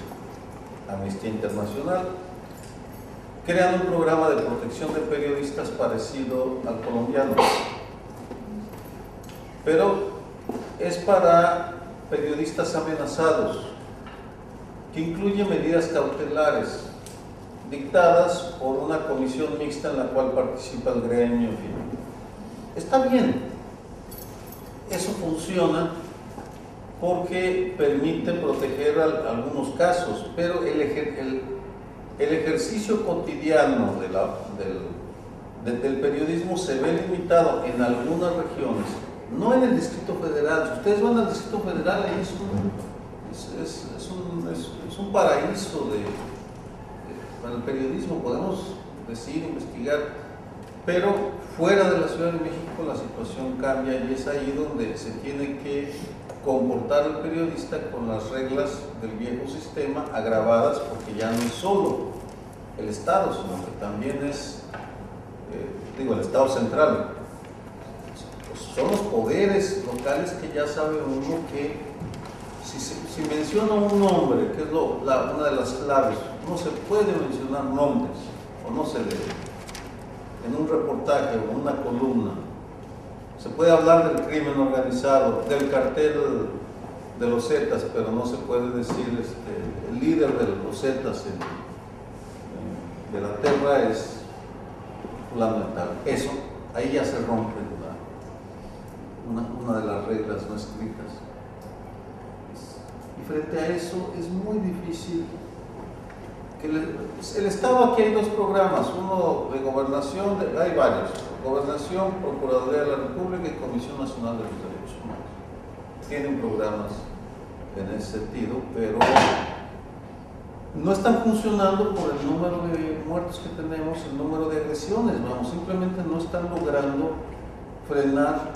Amnistía Internacional, crean un programa de protección de periodistas parecido al colombiano, pero es para periodistas amenazados, que incluye medidas cautelares dictadas por una comisión mixta en la cual participa el gremio, en fin. Está bien, eso funciona porque permite proteger algunos casos, pero el ejercicio cotidiano del periodismo se ve limitado en algunas regiones, no en el Distrito Federal. Si ustedes van al Distrito Federal, ahí es un paraíso para el periodismo, podemos decir, investigar, pero fuera de la Ciudad de México la situación cambia y es ahí donde se tiene que comportar el periodista con las reglas del viejo sistema, agravadas porque ya no es solo el Estado, sino que también es, el Estado central. Son los poderes locales que ya sabe uno que si menciona un nombre, que es una de las claves, no se puede mencionar nombres, o no se debe. En un reportaje o una columna se puede hablar del crimen organizado, del cartel de los Zetas, pero no se puede decir el líder de los Zetas de la tierra es fulano de tal. Eso, ahí ya se rompe una de las reglas no escritas. Y frente a eso es muy difícil que el Estado. Aquí hay dos programas, uno de gobernación, hay varios: Gobernación, Procuraduría de la República y Comisión Nacional de los Derechos Humanos. Tienen programas en ese sentido, pero no están funcionando por el número de muertos que tenemos, el número de agresiones, simplemente no están logrando frenar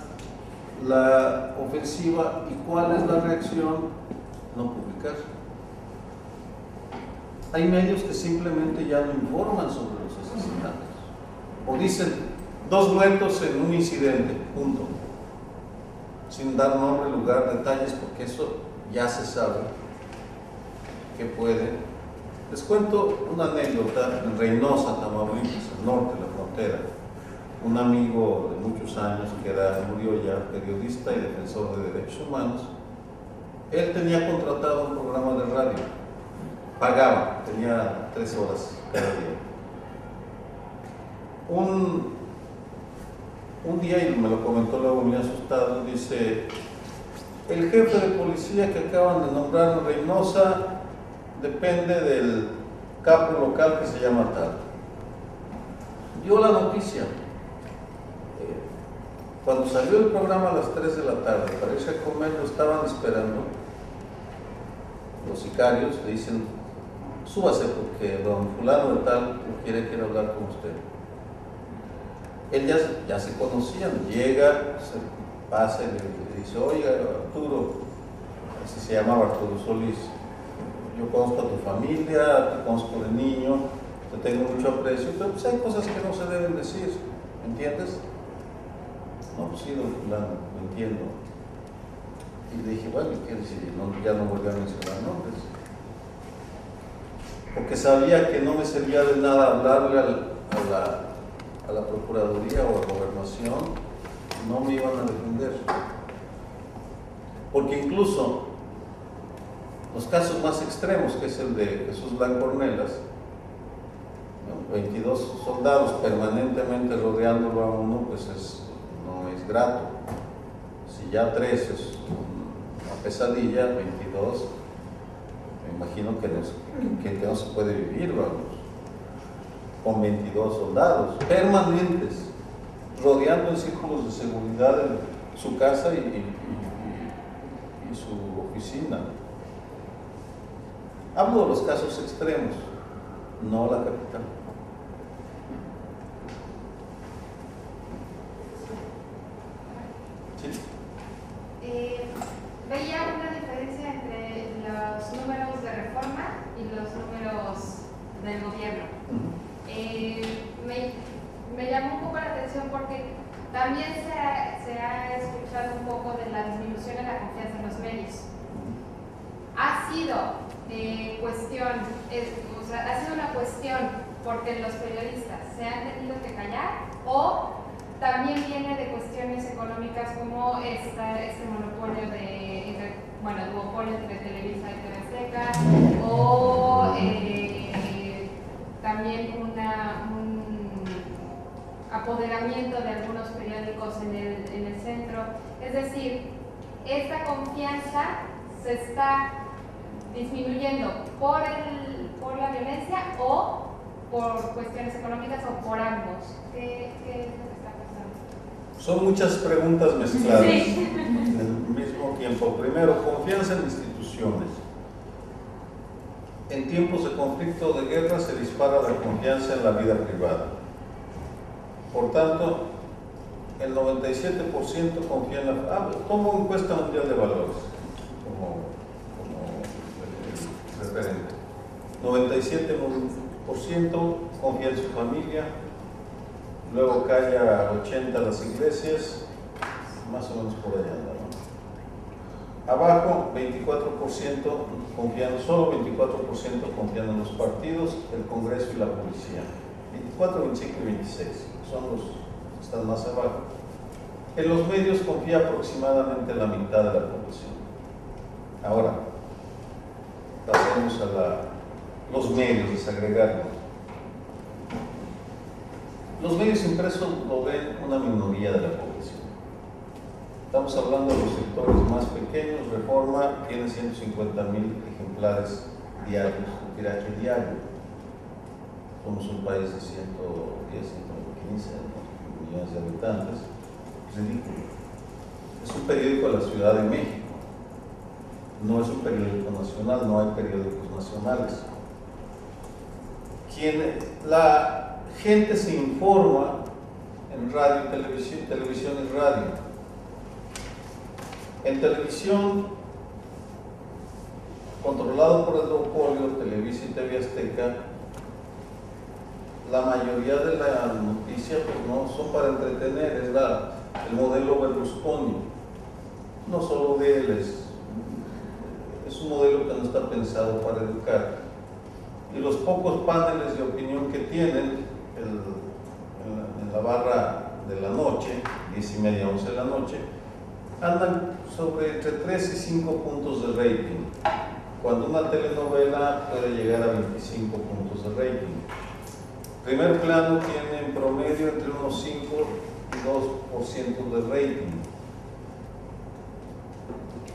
la ofensiva. ¿Y cuál es la reacción? No publicar. Hay medios que simplemente ya no informan sobre los asesinatos, o dicen 2 muertos en un incidente, punto, sin dar nombre, lugar, detalles, porque eso ya se sabe que puede. Les cuento una anécdota. En Reynosa, Tamaulipas, al norte de la frontera, un amigo de muchos años que murió ya, periodista y defensor de derechos humanos, él tenía contratado un programa de radio, pagaba, tenía 3 horas cada día. Un día, y me lo comentó luego muy asustado, dice: el jefe de policía que acaban de nombrar en Reynosa depende del capo local que se llama tal. Dio la noticia. Cuando salió el programa a las 3 de la tarde para irse a comer, lo estaban esperando. Los sicarios le dicen: súbase porque don fulano de tal quiere hablar con usted. Él ya se conocían, llega, se pasa y le dice: oiga, Arturo, así se llamaba Arturo Solís, yo conozco a tu familia, te conozco de niño, te tengo mucho aprecio, pero pues hay cosas que no se deben decir, ¿entiendes? No, pues sí, don fulano, lo entiendo. Y le dije: bueno, ¿qué decir? Ya no volví a mencionar nombres, porque sabía que no me servía de nada hablarle a la Procuraduría o a la Gobernación, no me iban a defender. Porque incluso los casos más extremos, que es el de Jesús Blanco Ornelas, 22 soldados permanentemente rodeándolo a uno, pues no es grato. Si ya 3 es una pesadilla, 22, me imagino que no se puede vivir, vamos, con 22 soldados permanentes, rodeando en círculos de seguridad su casa y su oficina. Hablo de los casos extremos, no la capital. ¿Sí? Veía una diferencia entre los números de Reforma y los números del gobierno. Me llamó un poco la atención porque también se ha escuchado un poco de la disminución en la confianza en los medios. Ha sido ha sido una cuestión porque los periodistas se han tenido que callar, o también viene de cuestiones económicas como este monopolio duopolio entre Televisa y TV Azteca, o también un apoderamiento de algunos periódicos en el centro. Es decir, esta confianza se está disminuyendo por la violencia, o por cuestiones económicas, o por ambos. ¿Qué es lo que está pasando? Son muchas preguntas mezcladas Sí. en el mismo tiempo. Primero, confianza en instituciones. En tiempos de conflicto o de guerra se dispara la confianza en la vida privada. Por tanto, el 97% confía en la... tomo encuesta mundial de valores como referente. 97% confía en su familia, luego cae a 80% las iglesias, más o menos por allá anda, ¿no? Abajo, 24% confían, solo 24% confían en los partidos, el Congreso y la policía. 24, 25 y 26 son los que están más abajo. En los medios confía aproximadamente la mitad de la población. Ahora, pasemos a los medios, desagregarlos. Los medios impresos lo ven una minoría de la población. Estamos hablando de los sectores más pequeños. Reforma tiene 150.000 ejemplares diarios, un tiraje diario. Somos un país de 110, 115 millones de habitantes. Es ridículo. Es un periódico de la Ciudad de México. No es un periódico nacional, no hay periódicos nacionales. La gente se informa en radio y televisión, televisión y radio. En televisión, controlado por el duopolio, Televisa y TV Azteca, la mayoría de la noticia pues no son para entretener, es el modelo Berlusconi. No solo de él, es un modelo que no está pensado para educar. Y los pocos paneles de opinión que tienen en la barra de la noche, 10:30, 11 de la noche, andan sobre entre 3 y 5 puntos de rating, cuando una telenovela puede llegar a 25 puntos de rating. Primer Plano tiene en promedio entre unos 5 y 2% de rating.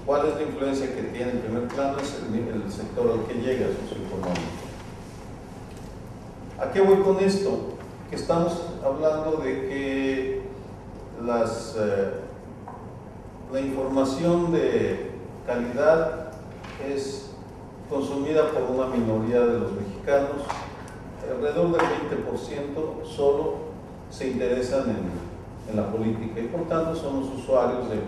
¿Cuál es la influencia que tiene el Primer Plano? Es el sector al que llega, socioeconómico. ¿A qué voy con esto? Que estamos hablando de que la información de calidad es consumida por una minoría de los mexicanos. Alrededor del 20% solo se interesan en la política y por tanto son los usuarios de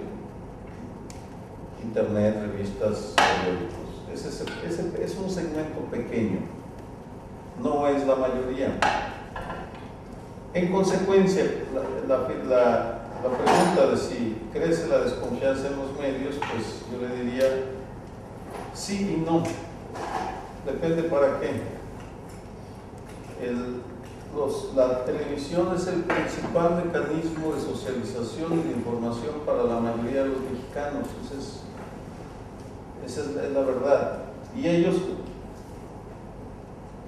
internet, revistas, periódicos. Es un segmento pequeño, no es la mayoría. En consecuencia, la pregunta de si crece la desconfianza en los medios, pues yo le diría sí y no. Depende para qué. La televisión es el principal mecanismo de socialización y de información para la mayoría de los mexicanos. Esa es la verdad. Y ellos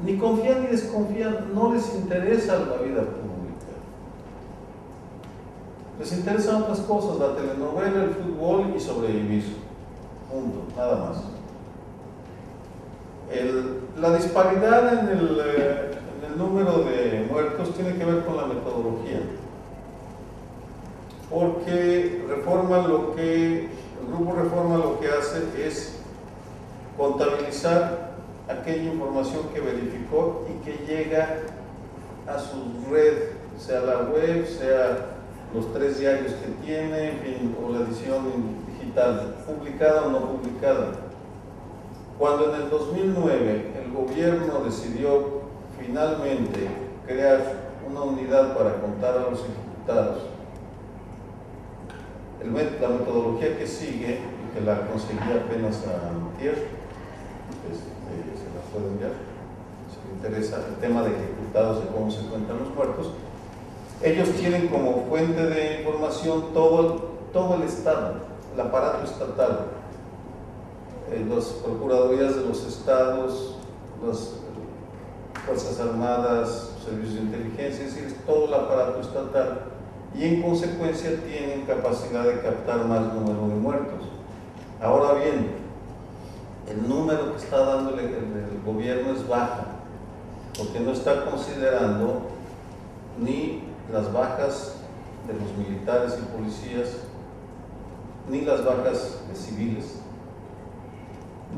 ni confían ni desconfían, no les interesa la vida pública. Les interesan otras cosas, la telenovela, el fútbol y sobrevivir. Punto, nada más. La disparidad en el número de muertos tiene que ver con la metodología. Porque el Grupo Reforma lo que hace es contabilizar aquella información que verificó y que llega a su red, sea la web, sea los 3 diarios que tiene, en fin, o la edición digital, publicada o no publicada. Cuando en el 2009 el gobierno decidió finalmente crear una unidad para contar a los ejecutados, la metodología que sigue, y que la conseguí apenas antier, se la puedo enviar, si le interesa el tema de ejecutados, de cómo se cuentan los muertos, ellos tienen como fuente de información todo el Estado, el aparato estatal, las procuradurías de los estados, las Fuerzas Armadas, servicios de inteligencia, es decir, todo el aparato estatal, y en consecuencia tienen capacidad de captar más número de muertos. Ahora bien, el número que está dándole el gobierno es baja, porque no está considerando ni las bajas de los militares y policías, ni las bajas de civiles,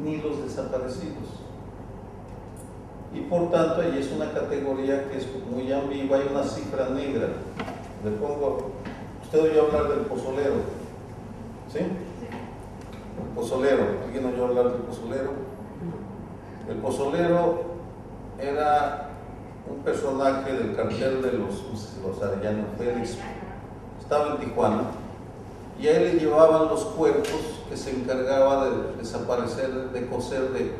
ni los desaparecidos. Y por tanto, ahí es una categoría que es muy ambigua, hay una cifra negra. Le pongo, usted oyó hablar del pozolero, ¿sí? El pozolero, ¿alguien oyó hablar del pozolero? El pozolero era un personaje del cartel de los Arellano Félix, estaba en Tijuana, y a él le llevaban los cuerpos que se encargaba de desaparecer, de cocer, de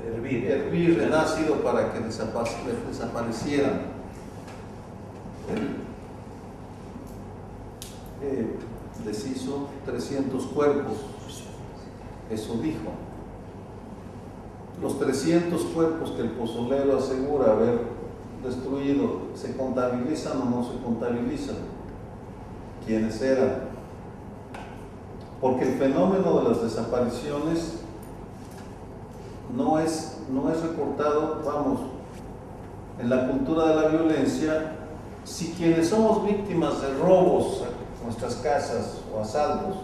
hervir el ácido para que desaparecieran. Deshizo 300 cuerpos, eso dijo. Los 300 cuerpos que el pozolero asegura haber destruido, ¿se contabilizan o no se contabilizan? ¿Quiénes eran? Porque el fenómeno de las desapariciones no es reportado, vamos, en la cultura de la violencia. Si quienes somos víctimas de robos a nuestras casas o asaltos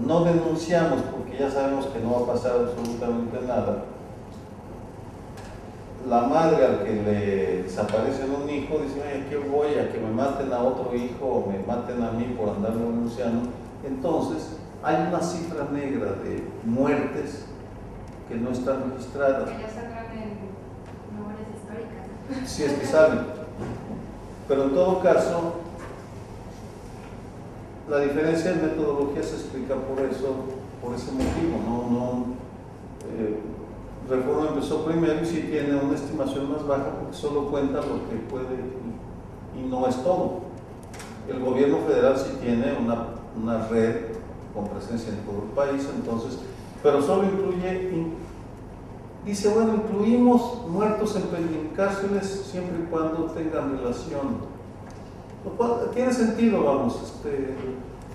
no denunciamos porque ya sabemos que no va a pasar absolutamente nada, la madre al que le desaparece un hijo dice: oye, ¿qué voy a que me maten a otro hijo o me maten a mí por andar denunciando? Entonces hay una cifra negra de muertes que no están registradas. Que ya sacan en memorias históricas. Si es que saben. Pero en todo caso, la diferencia en metodología se explica por ese motivo. Reforma empezó primero y sí tiene una estimación más baja porque solo cuenta lo que puede y no es todo. El gobierno federal sí tiene una red con presencia en todo el país, entonces, pero solo dice, bueno, incluimos muertos en cárceles siempre y cuando tengan relación. Lo cual tiene sentido, vamos,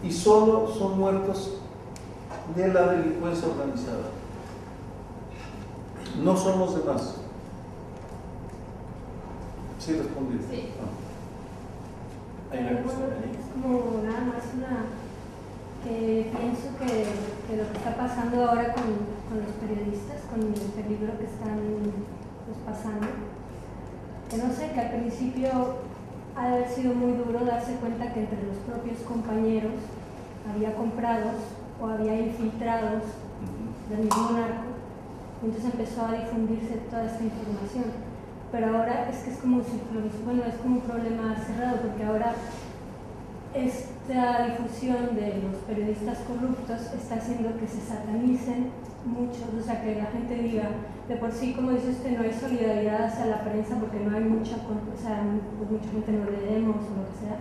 y solo son muertos de la delincuencia organizada. No son los demás. Sí, respondí. Sí. Hay una cosa Es como nada más que pienso que lo que está pasando ahora con los periodistas, con el peligro que están pasando, que no sé, que al principio ha de haber sido muy duro darse cuenta que entre los propios compañeros había comprados o había infiltrados del mismo narco, y entonces empezó a difundirse toda esta información. Pero ahora es que es como si, bueno, es como un problema cerrado, porque ahora esta difusión de los periodistas corruptos está haciendo que se satanicen muchos, o sea, que la gente diga, de por sí, como dice usted, no hay solidaridad hacia la prensa porque no hay mucha, o sea, pues mucha gente no leemos o lo que sea.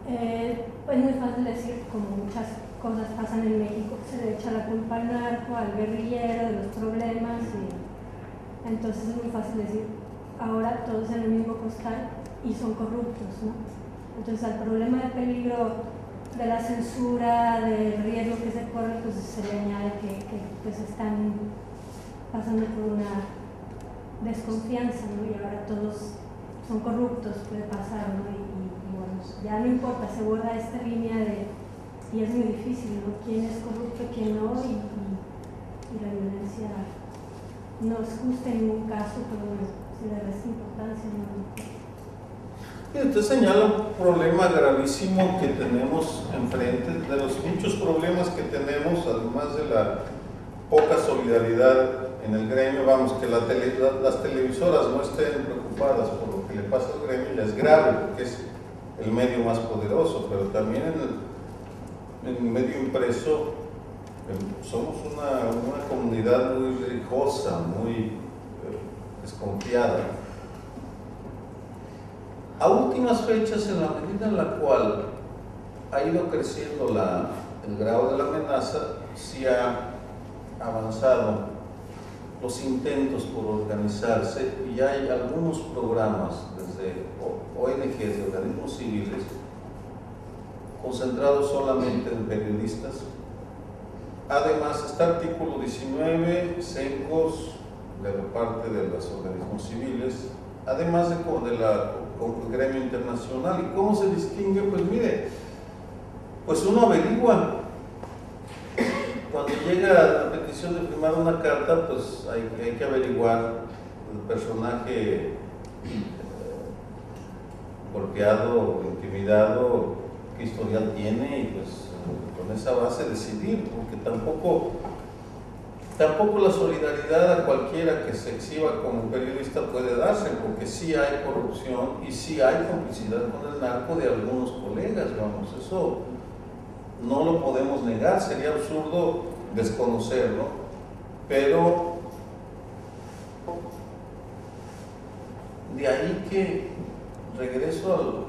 Es muy fácil decir, como muchas cosas pasan en México, se le echa la culpa al narco, al guerrillero de los problemas, Entonces es muy fácil decir, ahora todos en el mismo costal y son corruptos, ¿no? Entonces al problema del peligro de la censura, del riesgo que se corre, pues se le añade que pues están pasando por una desconfianza, ¿no? Y ahora todos son corruptos, puede pasar, ¿no? Y bueno, ya no importa, se borra esta línea de, y es muy difícil, ¿no? ¿Quién es corrupto, quién no? Y la violencia no es justa en ningún caso, pero bueno, si le resta importancia, no. Usted señala un problema gravísimo que tenemos enfrente, de los muchos problemas que tenemos, además de la poca solidaridad en el gremio. Vamos, que las televisoras no estén preocupadas por lo que le pasa al gremio ya es grave, porque es el medio más poderoso, pero también en el medio impreso somos una comunidad muy rijosa, muy desconfiada. A últimas fechas, en la medida en la cual ha ido creciendo el grado de la amenaza, sí ha avanzado los intentos por organizarse, y hay algunos programas desde ONGs, de organismos civiles, concentrados solamente en periodistas. Además está Artículo 19, CENCOS, de parte de los organismos civiles, además del gremio internacional. ¿Y cómo se distingue? Pues mire, pues uno averigua. Cuando llega la petición de firmar una carta, pues hay que averiguar el personaje golpeado, intimidado, qué historial tiene, y pues con esa base decidir, porque tampoco la solidaridad a cualquiera que se exhiba como periodista puede darse, porque sí hay corrupción y sí hay complicidad con el narco de algunos colegas, vamos, eso no lo podemos negar, sería absurdo desconocerlo, pero de ahí que regreso al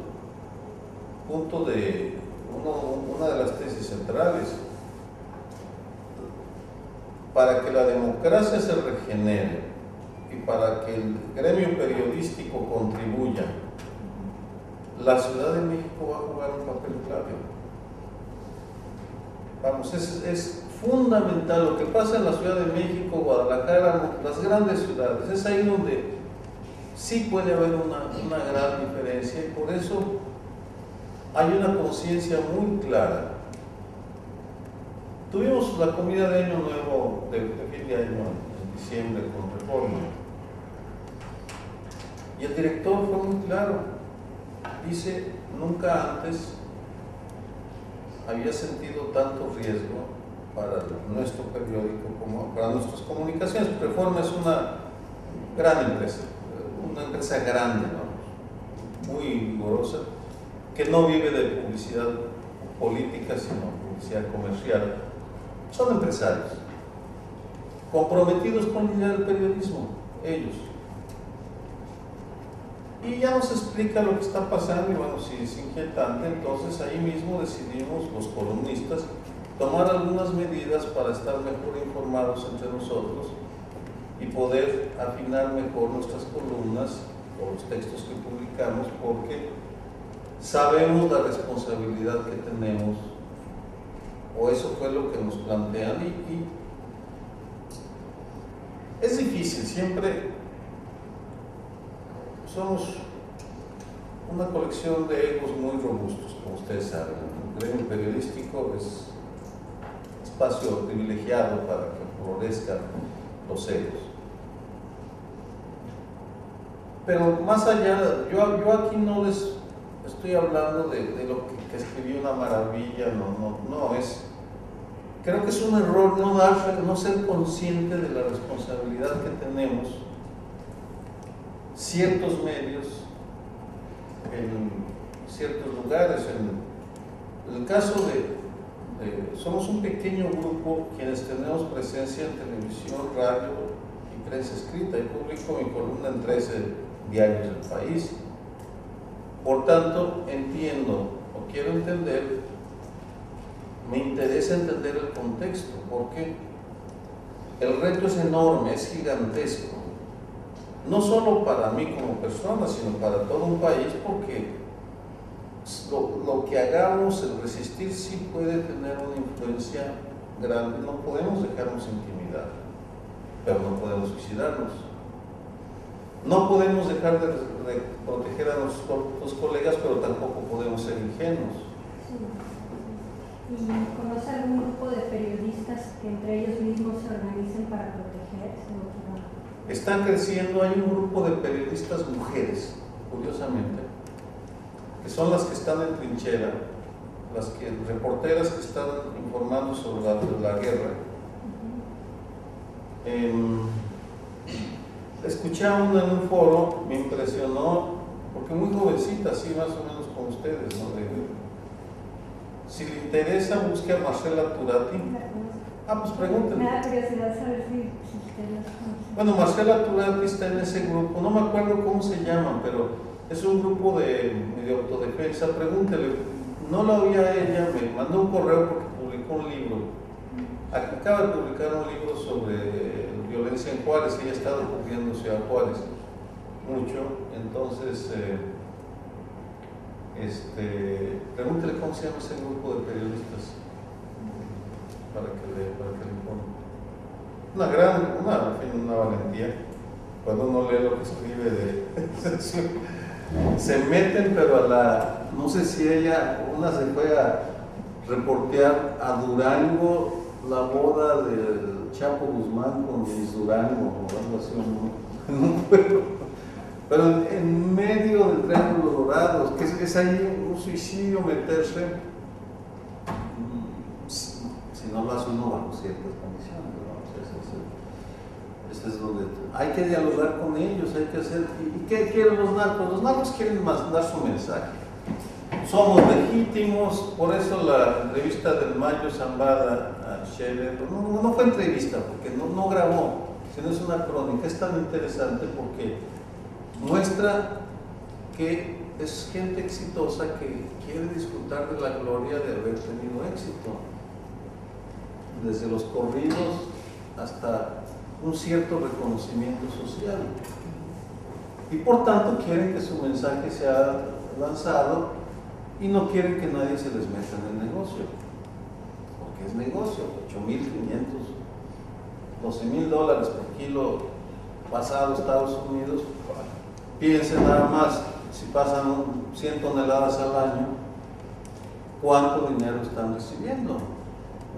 punto de una de las tesis centrales. Para que la democracia se regenere y para que el gremio periodístico contribuya, la Ciudad de México va a jugar un papel clave. Vamos, es fundamental lo que pasa en la Ciudad de México, Guadalajara, las grandes ciudades. Es ahí donde sí puede haber una gran diferencia, y por eso hay una conciencia muy clara. Tuvimos la comida de Año Nuevo, de fin de año, en diciembre, con Reforma. Y el director fue muy claro. Dice, nunca antes había sentido tanto riesgo para nuestro periódico como para nuestras comunicaciones. Reforma es una gran empresa, una empresa grande, ¿no? Muy vigorosa, que no vive de publicidad política, sino publicidad comercial. Son empresarios comprometidos con la idea del periodismo, ellos. Y ya nos explica lo que está pasando, y bueno, si es inquietante, entonces ahí mismo decidimos los columnistas tomar algunas medidas para estar mejor informados entre nosotros y poder afinar mejor nuestras columnas o los textos que publicamos, porque sabemos la responsabilidad que tenemos, o eso fue lo que nos plantean, y es difícil, siempre somos una colección de egos muy robustos, como ustedes saben. El gremio periodístico es espacio privilegiado para que florezcan los egos. Pero más allá, yo aquí no les estoy hablando de lo que escribí una maravilla, no es. Creo que es un error no ser consciente de la responsabilidad que tenemos ciertos medios en ciertos lugares. En el caso somos un pequeño grupo quienes tenemos presencia en televisión, radio y prensa escrita. Yo publico mi columna en 13 diarios del país. Por tanto, entiendo o quiero entender, me interesa entender el contexto, porque el reto es enorme, es gigantesco. no solo para mí como persona, sino para todo un país, porque lo que hagamos, el resistir, sí puede tener una influencia grande. No podemos dejarnos intimidar, pero no podemos suicidarnos. No podemos dejar de proteger a nuestros colegas, pero tampoco podemos ser ingenuos. ¿Y conoce algún grupo de periodistas que entre ellos mismos se organicen para protegerse? Está creciendo, hay un grupo de periodistas mujeres, curiosamente, que son las que están en trinchera, las reporteras que están informando sobre la guerra. Escuché a una en un foro, me impresionó, porque muy jovencita, así más o menos como ustedes, ¿no? Si le interesa, busque a Marcela Turati. Pues pregúntenle. Me da curiosidad saber si ustedes las conocen. Bueno, Marcela Turati está en ese grupo, no me acuerdo cómo se llaman, pero es un grupo de autodefensa. Pregúntele, no la oí a ella, me mandó un correo porque publicó un libro. Acaba de publicar un libro sobre violencia en Juárez, ella ha estado cubriendo Ciudad Juárez mucho, entonces pregúntele cómo se llama ese grupo de periodistas para que le informe. Una valentía cuando uno lee lo que escribe se meten, pero no sé si una se fue a reportear a Durango la boda del Chapo Guzmán con Luis Durango o algo así en un pueblo, pero en medio del Triángulo Dorado, que es ahí un suicidio meterse, si no lo hace uno bajo ciertas condiciones, ¿no? Ese es donde hay que dialogar con ellos, hay que hacer. ¿Y qué quieren los narcos? Los narcos quieren mandar su mensaje. Somos legítimos, por eso la entrevista del Mayo Zambada a Scheller, no fue entrevista, porque no grabó, sino es una crónica. Es tan interesante porque muestra que es gente exitosa que quiere disfrutar de la gloria de haber tenido éxito. Desde los corridos hasta un cierto reconocimiento social. Y por tanto quieren que su mensaje sea lanzado y no quieren que nadie se les meta en el negocio. Porque es negocio, $8,500, $12,000 por kilo pasado a Estados Unidos. Piensen nada más, si pasan 100 toneladas al año, ¿cuánto dinero están recibiendo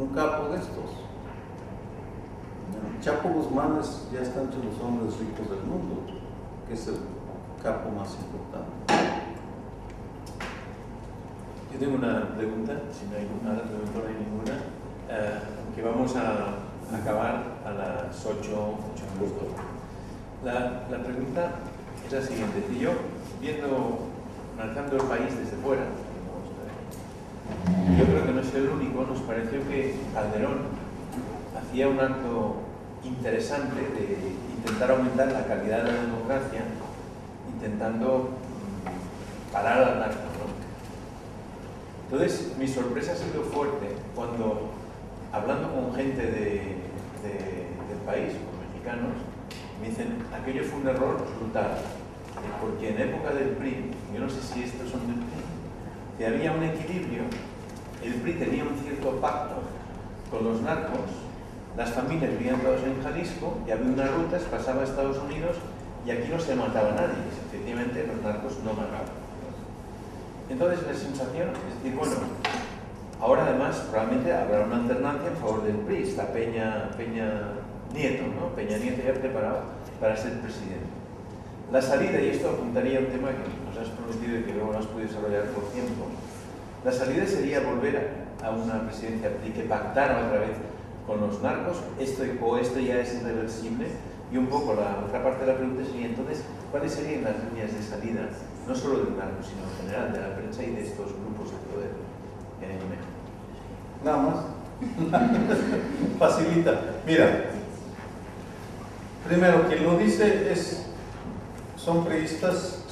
un capo de estos? Chapo Guzmán ya está entre los hombres ricos del mundo, que es el capo más importante. Yo tengo una pregunta, si no hay ninguna, que vamos a acabar a las 8 minutos. La pregunta es la siguiente. Yo, analizando el país desde fuera, yo creo que no soy el único, nos pareció que Calderón hacía un acto interesante de intentar aumentar la calidad de la democracia, intentando parar al narco, ¿no? Entonces, mi sorpresa ha sido fuerte cuando, hablando con gente del país, con mexicanos, me dicen, aquello fue un error brutal, porque en época del PRI, yo no sé si estos son del PRI, que había un equilibrio, el PRI tenía un cierto pacto con los narcos, las familias vivían todas en Jalisco y había unas rutas, pasaba a Estados Unidos y aquí no se mataba a nadie, efectivamente los narcos no mataban. Entonces la sensación es decir, bueno, ahora además probablemente habrá una alternancia en favor del PRI, está Peña Nieto, ¿no? Peña Nieto ya preparado para ser presidente. La salida, y esto apuntaría a un tema que nos has prometido y que luego no has podido desarrollar por tiempo, la salida sería volver a una presidencia PRI que pactara otra vez con los narcos, esto ya es irreversible, y un poco la otra parte de la pregunta sería entonces, ¿cuáles serían las líneas de salida, no solo del narco, sino en general de la prensa y de estos grupos de poder en México? Nada más. Facilita. Mira, primero, quien lo dice son priistas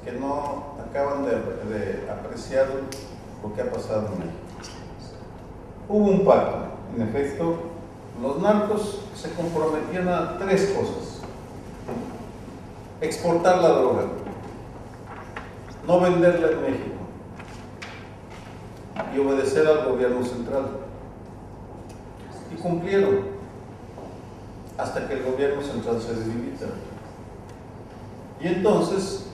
que no acaban de apreciar lo que ha pasado en México. Hubo un pacto, en efecto, los narcos se comprometían a tres cosas. exportar la droga, no venderla en México y obedecer al gobierno central. Y cumplieron hasta que el gobierno central se debilita. Y entonces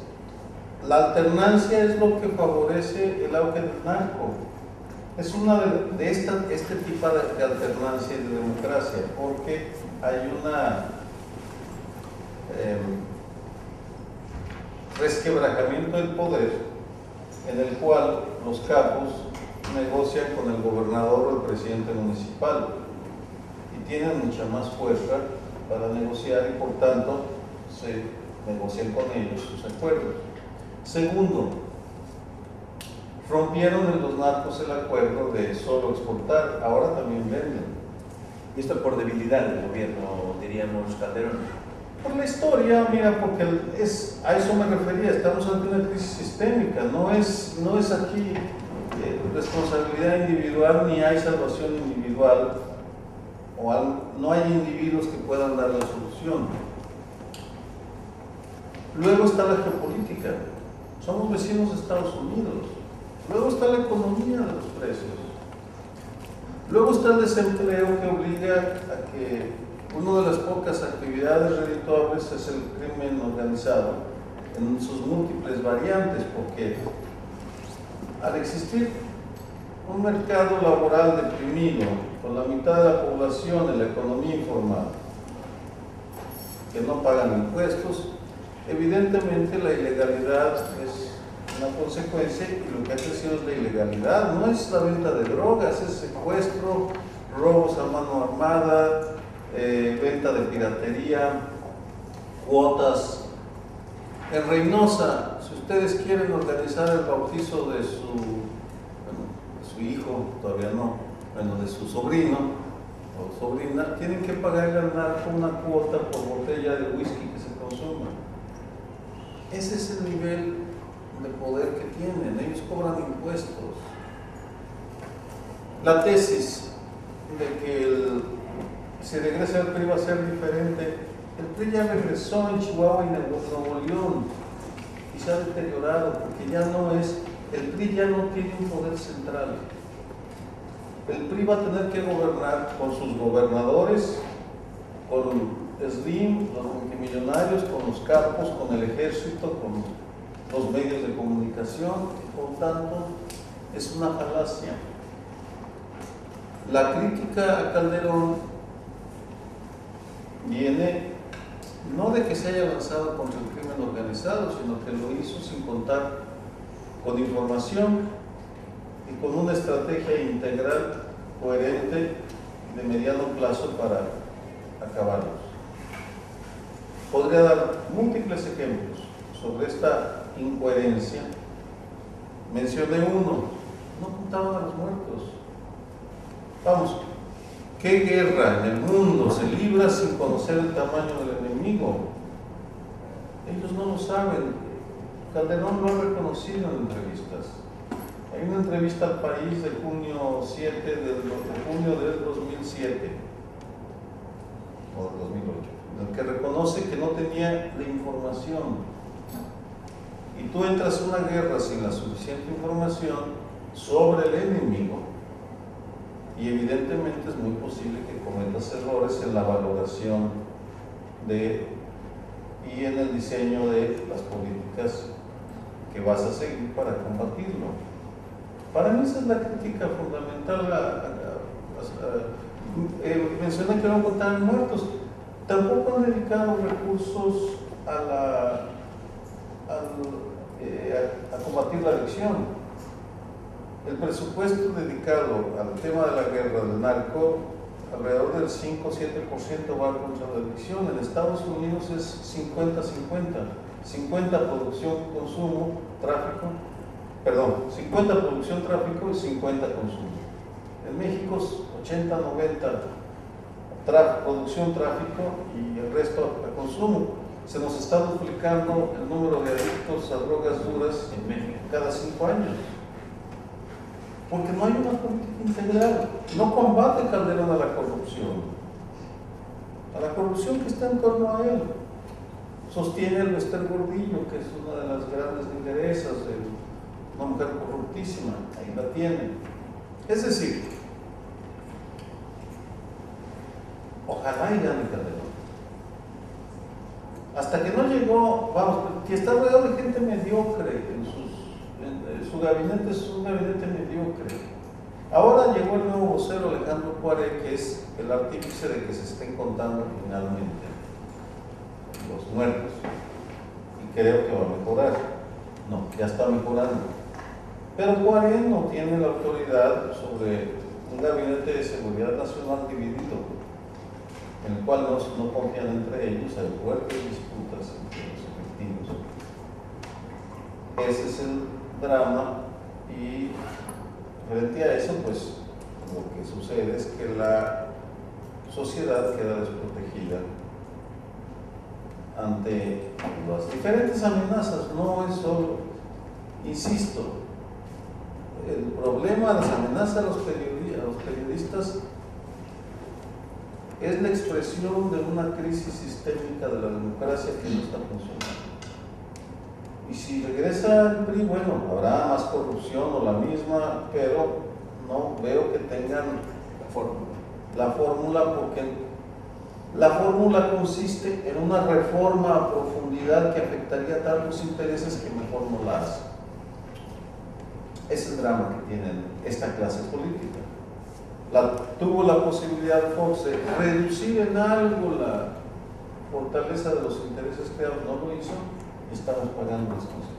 la alternancia es lo que favorece el auge del narco. Es una de este tipo de alternancia y de democracia, porque hay una resquebrajamiento del poder en el cual los capos negocian con el gobernador o el presidente municipal y tienen mucha más fuerza para negociar y por tanto se negocian con ellos sus acuerdos. Segundo, rompieron en los narcos el acuerdo de solo exportar, ahora también venden. Y esto por debilidad del gobierno, diríamos, Calderón. Por la historia, mira, porque a eso me refería, estamos ante una crisis sistémica, no es aquí responsabilidad individual ni hay salvación individual, no hay individuos que puedan dar la solución. Luego está la geopolítica, somos vecinos de Estados Unidos. Luego está la economía de los precios. Luego está el desempleo que obliga a que una de las pocas actividades redituables es el crimen organizado en sus múltiples variantes, porque al existir un mercado laboral deprimido, con la mitad de la población en la economía informal, que no pagan impuestos, evidentemente la ilegalidad es una consecuencia y lo que ha crecido es la ilegalidad, no es la venta de drogas, es secuestro, robos a mano armada, venta de piratería, cuotas. En Reynosa, si ustedes quieren organizar el bautizo de su hijo, todavía no, de su sobrino o sobrina, tienen que pagarle al narco una cuota por botella de whisky que se consuma. Ese es el nivel de poder que tienen, ellos cobran impuestos. La tesis de que si regresa el PRI va a ser diferente, el PRI ya regresó en Chihuahua y en Nuevo León y se ha deteriorado porque ya no es, el PRI ya no tiene un poder central. El PRI va a tener que gobernar con sus gobernadores, con Slim, los multimillonarios, con los capos, con el ejército, con los medios de comunicación, por tanto, es una falacia. La crítica a Calderón viene no de que se haya lanzado contra el crimen organizado, sino que lo hizo sin contar con información y con una estrategia integral, coherente, de mediano plazo para acabarlos. Podría dar múltiples ejemplos sobre esta incoherencia. Mencioné uno, no contaban a los muertos. Vamos, ¿qué guerra en el mundo se libra sin conocer el tamaño del enemigo? Ellos no lo saben. Calderón lo ha reconocido en entrevistas. Hay una entrevista al País de junio 2007 o 2008, en el que reconoce que no tenía la información. Y tú entras en una guerra sin la suficiente información sobre el enemigo y evidentemente es muy posible que cometas errores en la valoración y en el diseño de las políticas que vas a seguir para combatirlo. Para mí esa es la crítica fundamental. Mencioné que no contaban muertos. Tampoco han dedicado recursos a combatir la adicción. El presupuesto dedicado al tema de la guerra del narco, alrededor del 5 o 7% va contra la adicción. En Estados Unidos es 50-50. 50 producción, consumo, tráfico. Perdón, 50 producción, tráfico y 50 consumo. En México es 80-90 producción, tráfico y el resto a consumo. Se nos está duplicando el número de adictos a drogas duras en México cada 5 años. Porque no hay una política integral. No combate Calderón a la corrupción que está en torno a él. sostiene el Esther Gordillo, que es una de las grandes lideresas, una mujer corruptísima, ahí la tiene. Es decir, ojalá y gane Calderón. Hasta que no llegó, vamos, que está rodeado de gente mediocre, su gabinete es un gabinete mediocre. Ahora llegó el nuevo vocero Alejandro Cuare, que es el artífice de que se estén contando finalmente los muertos. Y creo que va a mejorar. No, ya está mejorando. Pero Cuare no tiene la autoridad sobre un gabinete de seguridad nacional dividido, en el cual no confían entre ellos, hay fuertes disputas entre los efectivos. Ese es el drama, y frente a eso, pues lo que sucede es que la sociedad queda desprotegida ante las diferentes amenazas. No es solo, insisto, el problema de las amenazas a los periodistas es la expresión de una crisis sistémica de la democracia que no está funcionando. Y si regresa el PRI, bueno, habrá más corrupción o la misma, pero no veo que tengan la fórmula, porque la fórmula consiste en una reforma a profundidad que afectaría tantos intereses que mejor no la hace. Es el drama que tienen esta clase política. Tuvo la posibilidad Fox de reducir en algo la fortaleza de los intereses creados, no lo hizo, y estamos pagando las consecuencias.